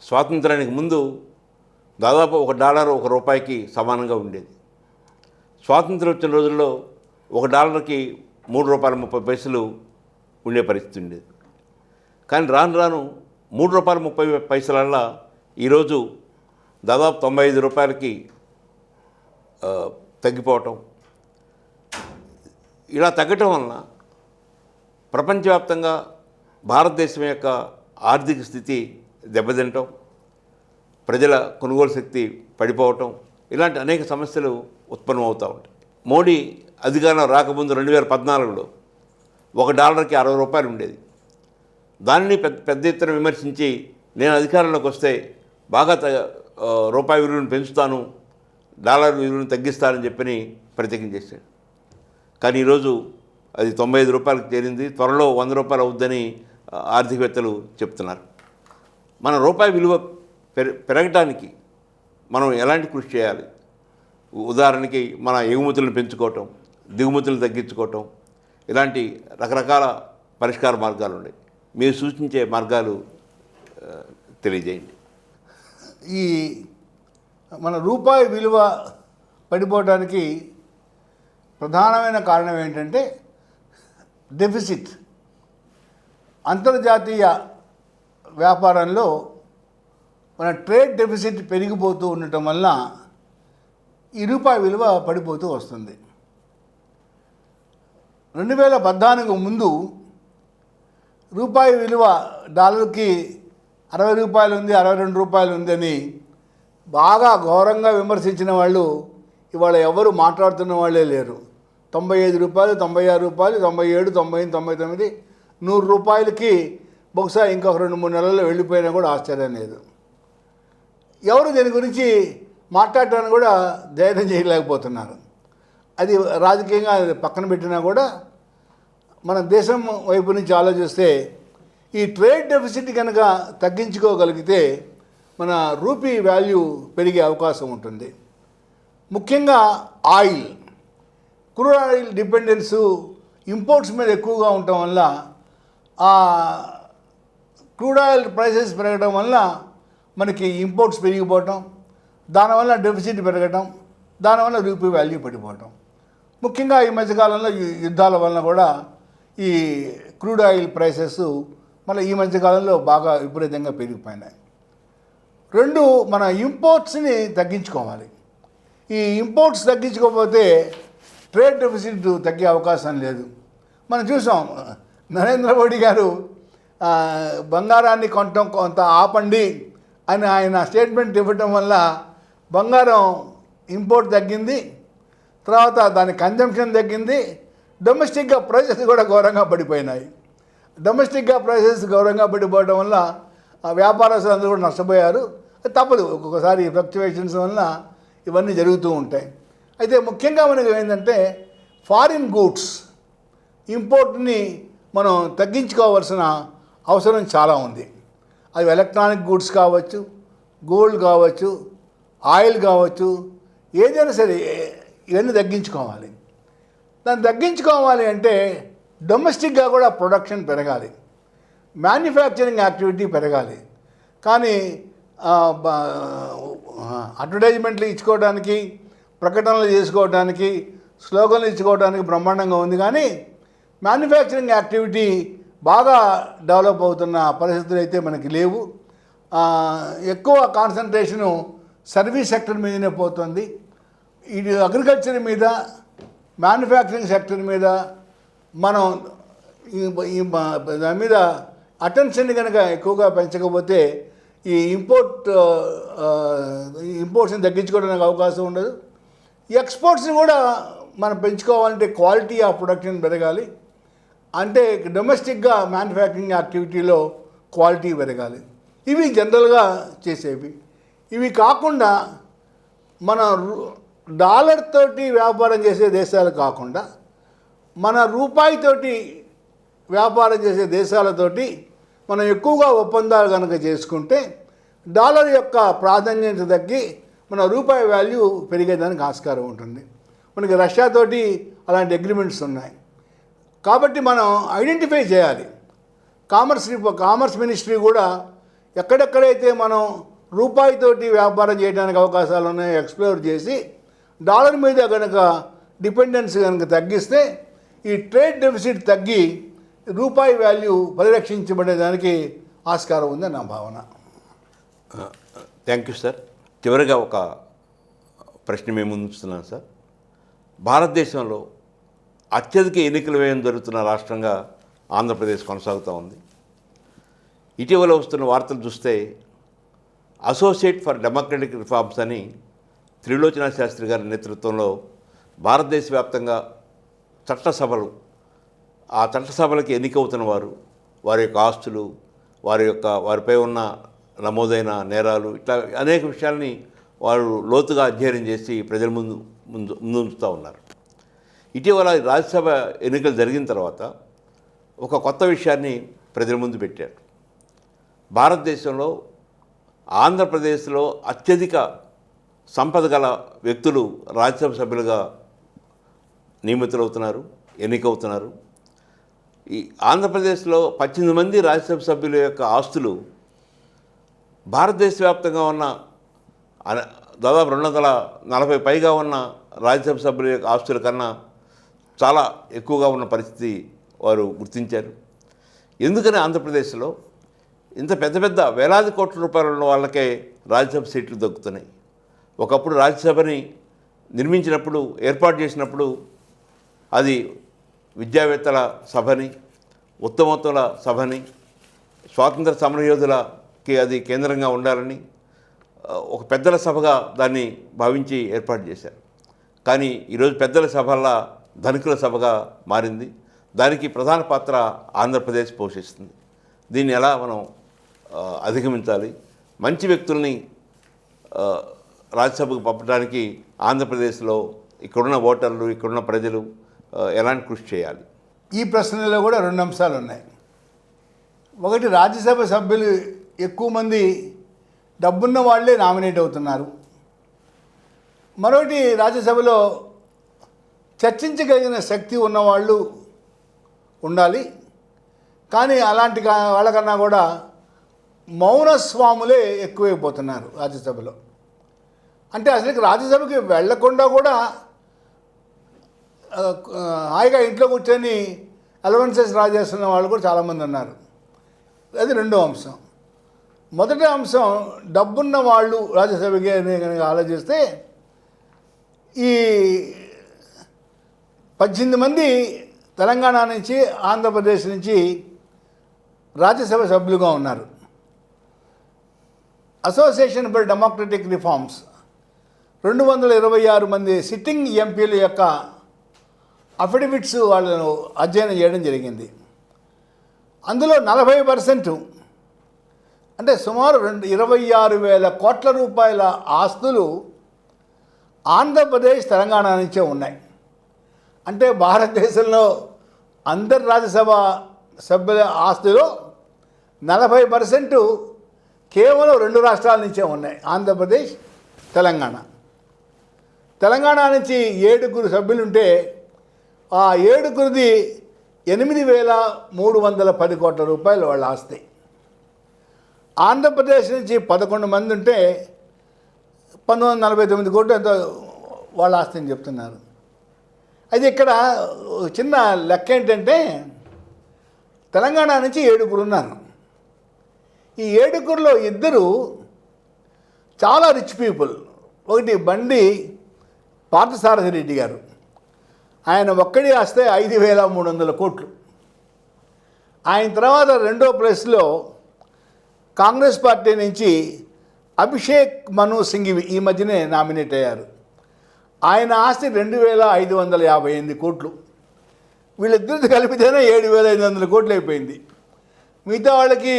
స్వాతంత్రానికి ముందు దాదాపు $1 ₹1 సమానంగా ఉండేది. స్వాతంత్రం వచ్చిన రోజుల్లో $1కి ₹3.30 ఉండే పరిస్థితి ఉండేది. కానీ రాను రాను ₹3.30 ఈరోజు దాదాపు ₹95కి తగ్గిపోవటం. ఇలా తగ్గటం వలన ప్రపంచవ్యాప్తంగా భారతదేశం యొక్క ఆర్థిక స్థితి దెబ్బతినటం, ప్రజల కొనుగోలు శక్తి పడిపోవటం, ఇలాంటి అనేక సమస్యలు ఉత్పన్నమవుతూ ఉంటాయి. మోడీ అధికారంలో రాకముందు 2014లో $1కి ₹60 ఉండేది. దానిని పెద్ద ఎత్తున విమర్శించి నేను అధికారంలోకి వస్తే బాగా రూపాయి విలువను పెంచుతాను, డాలర్ విలువను తగ్గిస్తానని చెప్పని ప్రతిజ్ఞ చేశాడు. కానీ ఈరోజు అది $95కి చేరింది. త్వరలో ₹100 అవుద్దని ఆర్థికవేత్తలు చెప్తున్నారు. మన రూపాయి విలువ పెరగటానికి మనం ఎలాంటి కృషి చేయాలి? ఉదాహరణకి మన ఎగుమతులను పెంచుకోవటం, దిగుమతులను తగ్గించుకోవటం, ఇలాంటి రకరకాల పరిష్కార మార్గాలు ఉన్నాయి. మీరు సూచించే మార్గాలు తెలియజేయండి. ఈ మన రూపాయి విలువ పడిపోవడానికి ప్రధానమైన కారణం ఏంటంటే డెఫిసిట్. అంతర్జాతీయ వ్యాపారంలో మన ట్రేడ్ డెఫిసిట్ పెరిగిపోతూ ఉండటం వల్ల ఈ రూపాయి విలువ పడిపోతూ వస్తుంది. 2014 ముందు రూపాయి విలువ డాలర్కి ₹60 ఉంది, ₹62 ఉందని బాగా ఘోరంగా విమర్శించిన వాళ్ళు ఇవాళ ఎవరు మాట్లాడుతున్న వాళ్ళే లేరు. ₹95, ₹96, ₹97, ₹98, ₹99, ₹100కి బహుశా ఇంకొక 2-3 నెలల్లో వెళ్ళిపోయినా కూడా ఆశ్చర్యం లేదు. ఎవరు దీని గురించి మాట్లాడటానికి కూడా ధైర్యం చేయలేకపోతున్నారు. అది రాజకీయంగా పక్కన పెట్టినా కూడా మన దేశం వైపు నుంచి ఆలోచిస్తే ఈ ట్రేడ్ డెఫిసిట్ కనుక తగ్గించుకోగలిగితే మన రూపీ వాల్యూ పెరిగే అవకాశం ఉంటుంది. ముఖ్యంగా oil, crude oil dependence imports మీద ఎక్కువగా ఉండటం వల్ల ఆ క్రూడ్ ఆయిల్ ప్రైసెస్ పెరగడం వల్ల మనకి ఇంపోర్ట్స్ పెరిగిపోవటం, దానివల్ల డెఫిసిట్ పెరగటం, దానివల్ల రూపీ వాల్యూ పడిపోవటం. ముఖ్యంగా ఈ మధ్యకాలంలో యుద్ధాల వలన కూడా ఈ క్రూడ్ ఆయిల్ ప్రైసెస్ మళ్ళీ ఈ మధ్యకాలంలో బాగా విపరీతంగా పెరిగిపోయినాయి. 2, మన ఇంపోర్ట్స్ని తగ్గించుకోవాలి. ఈ ఇంపోర్ట్స్ తగ్గించుకోకపోతే ట్రేడ్ డెఫిసిట్ తగ్గే అవకాశం లేదు. మనం చూసాం, నరేంద్ర మోడీ గారు బంగారాన్ని కొంత ఆపండి అని ఆయన స్టేట్మెంట్ ఇవ్వటం వల్ల బంగారం ఇంపోర్ట్ తగ్గింది, తర్వాత దాని కన్జంప్షన్ తగ్గింది, డొమెస్టిక్గా ప్రైసెస్ కూడా ఘోరంగా పడిపోయినాయి. డొమెస్టిక్గా ప్రైసెస్ ఘోరంగా పడిపోవడం వల్ల వ్యాపారస్తులు అందరూ కూడా నష్టపోయారు. తప్పదు, ఒక్కొక్కసారి ఫ్లక్చువేషన్స్ వల్ల ఇవన్నీ జరుగుతూ ఉంటాయి. అయితే ముఖ్యంగా మనకి ఏంటంటే ఫారిన్ గూడ్స్ ఇంపోర్ట్ని మనం తగ్గించుకోవాల్సిన అవసరం చాలా ఉంది. అవి ఎలక్ట్రానిక్ గూడ్స్ కావచ్చు, గోల్డ్ కావచ్చు, ఆయిల్ కావచ్చు, ఏదైనా సరే ఇవన్నీ తగ్గించుకోవాలి. దాన్ని తగ్గించుకోవాలి అంటే డొమెస్టిక్గా కూడా ప్రొడక్షన్ పెరగాలి, మ్యానుఫ్యాక్చరింగ్ యాక్టివిటీ పెరగాలి. కానీ అడ్వర్టైజ్మెంట్లు ఇచ్చుకోవడానికి, ప్రకటనలు చేసుకోవడానికి, స్లోగన్లు ఇచ్చుకోవడానికి బ్రహ్మాండంగా ఉంది. కానీ మ్యానుఫ్యాక్చరింగ్ యాక్టివిటీ బాగా డెవలప్ అవుతున్న పరిస్థితులు అయితే మనకి లేవు. ఎక్కువ కాన్సన్ట్రేషను సర్వీస్ సెక్టర్ మీదనే పోతుంది. ఇది అగ్రికల్చర్ మీద, మ్యానుఫ్యాక్చరింగ్ సెక్టర్ మీద మనం దాని మీద అటెన్షన్ కనుక ఎక్కువగా పెంచకపోతే ఈ ఇంపోర్ట్స్ని తగ్గించుకోవడానికి అవకాశం ఉండదు. ఎక్స్పోర్ట్స్ని కూడా మనం పెంచుకోవాలంటే క్వాలిటీ ఆఫ్ ప్రొడక్షన్ పెరగాలి. అంటే డొమెస్టిక్గా మ్యానుఫ్యాక్చరింగ్ యాక్టివిటీలో క్వాలిటీ పెరగాలి. ఇవి జనరల్గా చేసేవి. ఇవి కాకుండా మన డాలర్ తోటి వ్యాపారం చేసే దేశాలు కాకుండా మన రూపాయితోటి వ్యాపారం చేసే దేశాలతోటి మనం ఎక్కువగా ఒప్పందాలు కనుక చేసుకుంటే డాలర్ యొక్క ప్రాధాన్యత తగ్గి మన రూపాయి వాల్యూ పెరిగేదానికి ఆస్కారం ఉంటుంది. మనకి రష్యాతోటి అలాంటి అగ్రిమెంట్స్ ఉన్నాయి. కాబట్టి మనం ఐడెంటిఫై చేయాలి. కామర్స్ మినిస్ట్రీ కూడా ఎక్కడెక్కడైతే మనం రూపాయితోటి వ్యాపారం చేయడానికి అవకాశాలు ఉన్నాయి ఎక్స్ప్లోర్ చేసి డాలర్ మీద కనుక డిపెండెన్స్ కనుక తగ్గిస్తే ఈ ట్రేడ్ డెఫిసిట్ తగ్గి రూపాయి వాల్యూ పరిరక్షించబడేదానికి ఆస్కారం ఉందని నా భావన. Thank you sir. చివరిగా ఒక ప్రశ్న మేము ఉంచుతున్నాను సార్. భారతదేశంలో అత్యధిక ఎన్నికల వ్యయం జరుగుతున్న రాష్ట్రంగా ఆంధ్రప్రదేశ్ కొనసాగుతూ ఉంది. ఇటీవల వస్తున్న వార్తలు చూస్తే అసోసియేట్ ఫర్ డెమోక్రటిక్ రిఫార్మ్స్ అని త్రిలోచన శాస్త్రి గారి నేతృత్వంలో భారతదేశ వ్యాప్తంగా చట్టసభలు, ఆ చట్టసభలకి ఎన్నికవుతున్న వారు, వారి యొక్క ఆస్తులు, వారిపై ఉన్న నమోదైన నేరాలు, ఇట్లా అనేక విషయాల్ని వారు లోతుగా అధ్యయనం చేసి ప్రజల ముందుంచుతూ ఉన్నారు. ఇటీవల రాజ్యసభ ఎన్నికలు జరిగిన తర్వాత ఒక కొత్త విషయాన్ని ప్రజల ముందు పెట్టారు. భారతదేశంలో ఆంధ్రప్రదేశ్లో అత్యధిక సంపద గల వ్యక్తులు రాజ్యసభ సభ్యులుగా నియమితులవుతున్నారు, ఎన్నికవుతున్నారు. ఈ ఆంధ్రప్రదేశ్లో 18 మంది రాజ్యసభ సభ్యుల యొక్క ఆస్తులు భారతదేశ వ్యాప్తంగా ఉన్న దాదాపు 240 పైగా ఉన్న రాజ్యసభ సభ్యుల యొక్క ఆస్తుల కన్నా చాలా ఎక్కువగా ఉన్న పరిస్థితి వారు గుర్తించారు. ఎందుకని ఆంధ్రప్రదేశ్లో ఇంత పెద్ద పెద్ద వేలాది కోట్ల రూపాయలు ఉన్న వాళ్ళకే రాజ్యసభ సీట్లు దక్కుతున్నాయి? ఒకప్పుడు రాజ్యసభని నిర్మించినప్పుడు, ఏర్పాటు చేసినప్పుడు అది విద్యావేత్తల సభని, ఉత్తమోత్తముల సభని, స్వాతంత్ర సమరయోధులకి అది కేంద్రంగా ఉండాలని ఒక పెద్దల సభగా దాన్ని భావించి ఏర్పాటు చేశారు. కానీ ఈరోజు పెద్దల సభల ధనికుల సభగా మారింది. దానికి ప్రధాన పాత్ర ఆంధ్రప్రదేశ్ పోషిస్తుంది. దీన్ని ఎలా మనం అధిగమించాలి? మంచి వ్యక్తుల్ని రాజ్యసభకు పంపడానికి ఆంధ్రప్రదేశ్లో ఇక్కడున్న ఓటర్లు, ఇక్కడున్న ప్రజలు ఎలాంటి కృషి చేయాలి? ఈ ప్రశ్నలో కూడా 2 అంశాలు ఉన్నాయి. ఒకటి, రాజ్యసభ సభ్యులు ఎక్కువ మంది డబ్బున్న వాళ్ళే నామినేట్ అవుతున్నారు. మరొకటి, రాజ్యసభలో చర్చించగలిగిన శక్తి ఉన్నవాళ్ళు ఉండాలి. కానీ అలాంటి వాళ్ళకన్నా కూడా మౌనస్వాములే ఎక్కువైపోతున్నారు రాజ్యసభలో. అంటే అసలు రాజ్యసభకి వెళ్లకుండా కూడా హాయిగా ఇంట్లో కూర్చొని అలవెన్సెస్ రాజేస్తున్న వాళ్ళు కూడా చాలామంది ఉన్నారు. అది రెండో అంశం. మొదటి అంశం, డబ్బున్న వాళ్ళు రాజ్యసభకి కనుక ఆలోచిస్తే ఈ 18 మంది తెలంగాణ నుంచి, ఆంధ్రప్రదేశ్ నుంచి రాజ్యసభ సభ్యులుగా ఉన్నారు. అసోసియేషన్ ఫర్ డెమోక్రటిక్ రిఫార్మ్స్ 226 మంది సిట్టింగ్ ఎంపీల యొక్క అఫిడవిట్స్ వాళ్ళను అధ్యయనం చేయడం జరిగింది. అందులో 40%, అంటే సుమారు 26,000 కోట్ల రూపాయల ఆస్తులు ఆంధ్రప్రదేశ్, తెలంగాణ నుంచే ఉన్నాయి. అంటే భారతదేశంలో అందరి రాజ్యసభ సభ్యుల ఆస్తులో 40% కేవలం 2 రాష్ట్రాల నుంచే ఉన్నాయి, ఆంధ్రప్రదేశ్, తెలంగాణ. తెలంగాణ నుంచి 7 సభ్యులుంటే ఆ 7 8,310 కోట్ల రూపాయలు వాళ్ళ ఆస్తి. ఆంధ్రప్రదేశ్ నుంచి 11 మంది ఉంటే 1949 కోట్లు ఎంతో వాళ్ళ ఆస్తి అని చెప్తున్నారు. అయితే ఇక్కడ చిన్న లెక్క ఏంటంటే, తెలంగాణ నుంచి 7 ఉన్నారు. ఈ 7లో 2 చాలా రిచ్ పీపుల్. ఒకటి బండి పార్థసారథి రెడ్డి గారు, ఆయన ఒక్కడి ఆస్తే 5,300 కోట్లు. ఆయన తర్వాత రెండో ప్లేస్లో కాంగ్రెస్ పార్టీ నుంచి అభిషేక్ మను సింఘవి ఈ మధ్యనే నామినేట్ అయ్యారు. ఆయన ఆస్తి 2,558 కోట్లు. వీళ్ళిద్దరితో కలిపితేనే 7,500 కోట్లు అయిపోయింది. మిగతా వాళ్ళకి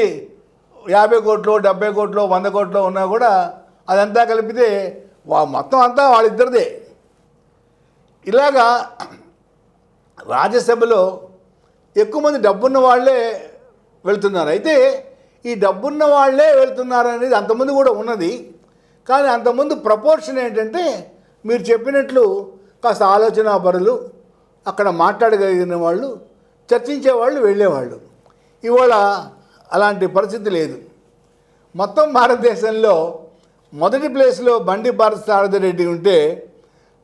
50 కోట్లు, 70 కోట్లు, 100 కోట్లు ఉన్నా కూడా అదంతా కలిపితే మొత్తం అంతా వాళ్ళిద్దరిదే. ఇలాగా రాజ్యసభలో ఎక్కువ మంది డబ్బున్న వాళ్ళే వెళ్తున్నారు. అయితే ఈ డబ్బున్న వాళ్ళే వెళ్తున్నారు అనేది అంతమంది కూడా ఉన్నది. కానీ అంతమంది ప్రపోర్షన్ ఏంటంటే, మీరు చెప్పినట్లు కాస్త ఆలోచనాపరులు, అక్కడ మాట్లాడగలిగిన వాళ్ళు, చర్చించేవాళ్ళు, వెళ్ళేవాళ్ళు. ఇవాళ అలాంటి పరిస్థితి లేదు. మొత్తం భారతదేశంలో మొదటి ప్లేస్లో బండి పార్థసారథి రెడ్డి ఉంటే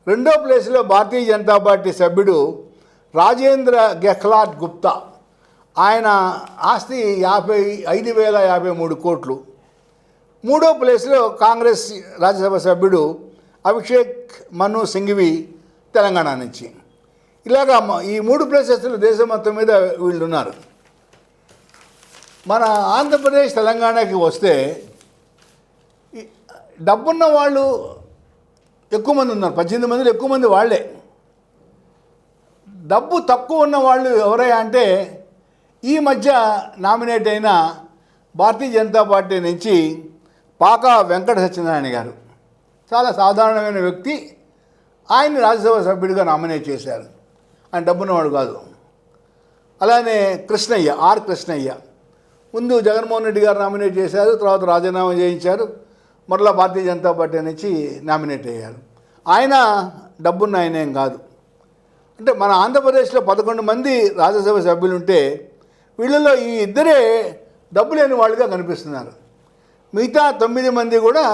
రెండో ప్లేస్లో భారతీయ జనతా పార్టీ సభ్యుడు రాజేంద్ర గెహ్లాట్ గుప్తా. ఆయన ఆస్తి 55,053 కోట్లు. మూడో ప్లేస్లో కాంగ్రెస్ రాజ్యసభ సభ్యుడు అభిషేక్ మను సింఘవి తెలంగాణ నుంచి. ఇలాగా ఈ 3 ప్లేసెస్లో దేశం మొత్తం మీద వీళ్ళు ఉన్నారు. మన ఆంధ్రప్రదేశ్ తెలంగాణకి వస్తే డబ్బున్న వాళ్ళు ఎక్కువ మంది ఉన్నారు. 18 మందిలో ఎక్కువ మంది వాళ్ళే. డబ్బు తక్కువ ఉన్న వాళ్ళు ఎవరయ్యా అంటే ఈ మధ్య నామినేట్ అయిన భారతీయ జనతా పార్టీ నుంచి పాకా వెంకట సత్యనారాయణ గారు, చాలా సాధారణమైన వ్యక్తి. ఆయన్ని రాజ్యసభ సభ్యుడిగా నామినేట్ చేశారు. ఆయన డబ్బున్నవాడు కాదు. అలానే కృష్ణయ్య, ఆర్ కృష్ణయ్య, ముందు జగన్మోహన్ రెడ్డి గారు నామినేట్ చేశారు, తర్వాత రాజీనామా చేయించారు, మరలా భారతీయ జనతా పార్టీ నుంచి నామినేట్ అయ్యారు. ఆయన డబ్బున్న ఆయనేం కాదు. అంటే మన ఆంధ్రప్రదేశ్లో 11 మంది రాజ్యసభ సభ్యులు ఉంటే వీళ్ళలో ఈ ఇద్దరే డబ్బు లేని వాళ్ళుగా కనిపిస్తున్నారు. మిగతా 9 మంది కూడా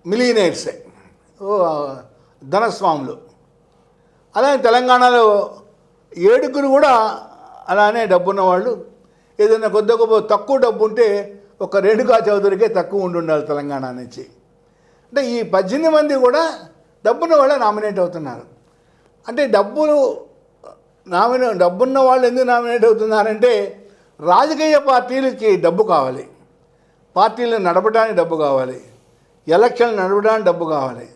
మిలియనైర్సే, ధనస్వాములు. అలానే తెలంగాణలో 7 కూడా అలానే డబ్బున్న వాళ్ళు. ఏదైనా కొద్ది గొప్ప తక్కువ డబ్బు ఉంటే ఒక రేణుకా చౌదరికే తక్కువ ఉండాలి తెలంగాణ నుంచి. అంటే ఈ 18 మంది కూడా డబ్బున్న వాళ్ళే నామినేట్ అవుతున్నారు. అంటే డబ్బున్న వాళ్ళు ఎందుకు నామినేట్ అవుతున్నారంటే రాజకీయ పార్టీలకి డబ్బు కావాలి, పార్టీలను నడపడానికి డబ్బు కావాలి, ఎలక్షన్లు నడపడానికి డబ్బు కావాలి.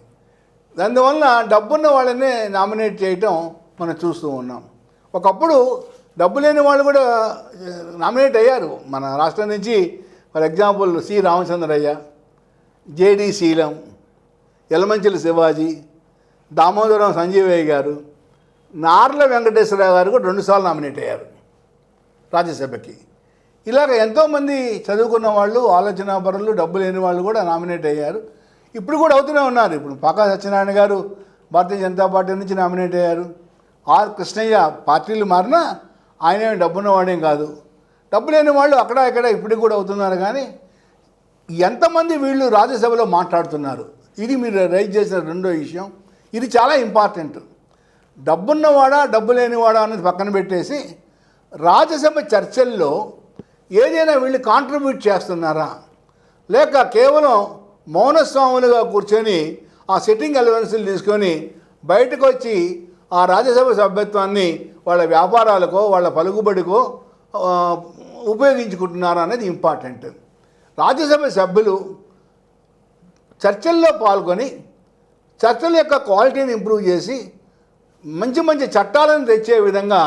అందువల్ల డబ్బున్న వాళ్ళనే నామినేట్ చేయటం మనం చూస్తూ ఉన్నాం. ఒకప్పుడు డబ్బు లేని వాళ్ళు కూడా నామినేట్ అయ్యారు మన రాష్ట్రం నుంచి. For example C Ramachandraiah, JD శీలం, యలమంచిలి శివాజీ, దామోదరం సంజీవయ్య గారు, నార్ల వెంకటేశ్వరరావు గారు కూడా 2 సార్లు నామినేట్ అయ్యారు రాజ్యసభకి. ఇలాగ ఎంతోమంది చదువుకున్న వాళ్ళు, ఆలోచనాపరులు, డబ్బు లేని వాళ్ళు కూడా నామినేట్ అయ్యారు. ఇప్పుడు కూడా అవుతూనే ఉన్నారు. ఇప్పుడు పాకా సత్యనారాయణ గారు భారతీయ జనతా పార్టీ నుంచి నామినేట్ అయ్యారు. ఆర్ కృష్ణయ్య పార్టీలు మారినా ఆయనేమి డబ్బున్నవాడేం కాదు. డబ్బు లేని వాళ్ళు అక్కడ ఇక్కడ ఇప్పటికి కూడా అవుతున్నారు. కానీ ఎంతమంది వీళ్ళు రాజ్యసభలో మాట్లాడుతున్నారు, ఇది మీరు రైజ్ చేసిన రెండో విషయం. ఇది చాలా ఇంపార్టెంట్. డబ్బున్నవాడా డబ్బు లేనివాడా అనేది పక్కన పెట్టేసి రాజ్యసభ చర్చల్లో ఏదైనా వీళ్ళు కాంట్రిబ్యూట్ చేస్తున్నారా, లేక కేవలం మౌనస్వాములుగా కూర్చొని ఆ సిట్టింగ్ అలవెన్సులు తీసుకొని బయటకు వచ్చి ఆ రాజ్యసభ సభ్యత్వాన్ని వాళ్ళ వ్యాపారాలకో వాళ్ళ పలుకుబడికో ఉపయోగించుకుంటున్నారా అనేది ఇంపార్టెంట్. రాజ్యసభ సభ్యులు చర్చల్లో పాల్గొని చర్చల యొక్క క్వాలిటీని ఇంప్రూవ్ చేసి మంచి మంచి చట్టాలను తెచ్చే విధంగా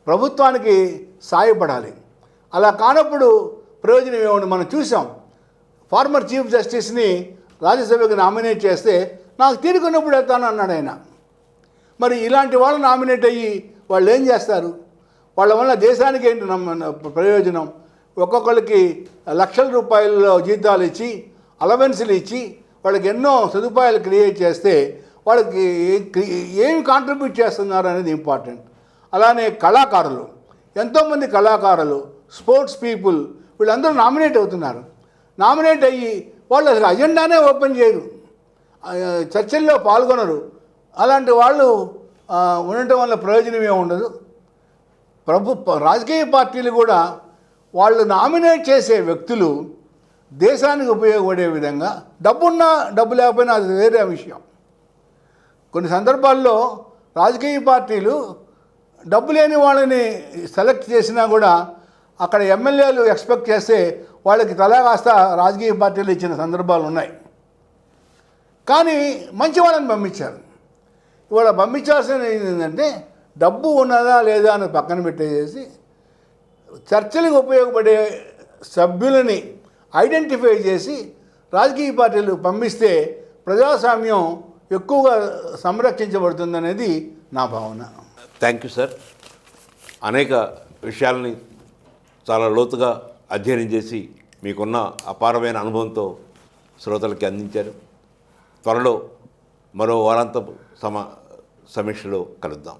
ప్రభుత్వానికి సాయపడాలి. అలా కానప్పుడు ప్రయోజనం ఏముంది? మనం చూసాం, ఫార్మర్ చీఫ్ జస్టిస్ని రాజ్యసభకు నామినేట్ చేస్తే నాకు తీరుకున్నప్పుడు వెళ్తాను అన్నాడు ఆయన. మరి ఇలాంటి వాళ్ళు నామినేట్ అయ్యి వాళ్ళు ఏం చేస్తారు? వాళ్ళ వల్ల దేశానికి ఏంటి ప్రయోజనం? ఒక్కొక్కరికి లక్షల రూపాయల జీతాలు ఇచ్చి, అలవెన్సులు ఇచ్చి, వాళ్ళకి ఎన్నో సదుపాయాలు క్రియేట్ చేస్తే వాళ్ళకి ఏమి కాంట్రిబ్యూట్ చేస్తున్నారు అనేది ఇంపార్టెంట్. అలానే కళాకారులు, ఎంతోమంది కళాకారులు, స్పోర్ట్స్ పీపుల్, వీళ్ళందరూ నామినేట్ అవుతున్నారు. నామినేట్ అయ్యి వాళ్ళు అసలు అజెండానే ఓపెన్ చేయరు, చర్చల్లో పాల్గొనరు. అలాంటి వాళ్ళు ఉండటం వల్ల ప్రయోజనం ఏమి ఉండదు. రాజకీయ పార్టీలు కూడా వాళ్ళు నామినేట్ చేసే వ్యక్తులు దేశానికి ఉపయోగపడే విధంగా, డబ్బున్నా డబ్బు లేకపోయినా అది వేరే విషయం. కొన్ని సందర్భాల్లో రాజకీయ పార్టీలు డబ్బు లేని వాళ్ళని సెలెక్ట్ చేసినా కూడా అక్కడ ఎమ్మెల్యేలు ఎక్స్పెక్ట్ చేస్తే వాళ్ళకి తలా కాస్త రాజకీయ పార్టీలు ఇచ్చిన సందర్భాలు ఉన్నాయి. కానీ మంచి వాళ్ళని పంపించారు. ఇవాళ పంపించాల్సినది ఏంటంటే డబ్బు ఉన్నదా లేదా అని పక్కన పెట్టేసి చర్చలకు ఉపయోగపడే సభ్యులని ఐడెంటిఫై చేసి రాజకీయ పార్టీలు పంపిస్తే ప్రజాస్వామ్యం ఎక్కువగా సంరక్షించబడుతుందనేది నా భావన. Thank you sir. అనేక విషయాలని చాలా లోతుగా అధ్యయనం చేసి మీకున్న అపారమైన అనుభవంతో శ్రోతలకి అందించారు. త్వరలో మరో వారాంతపు సమీక్షలో కలుద్దాం.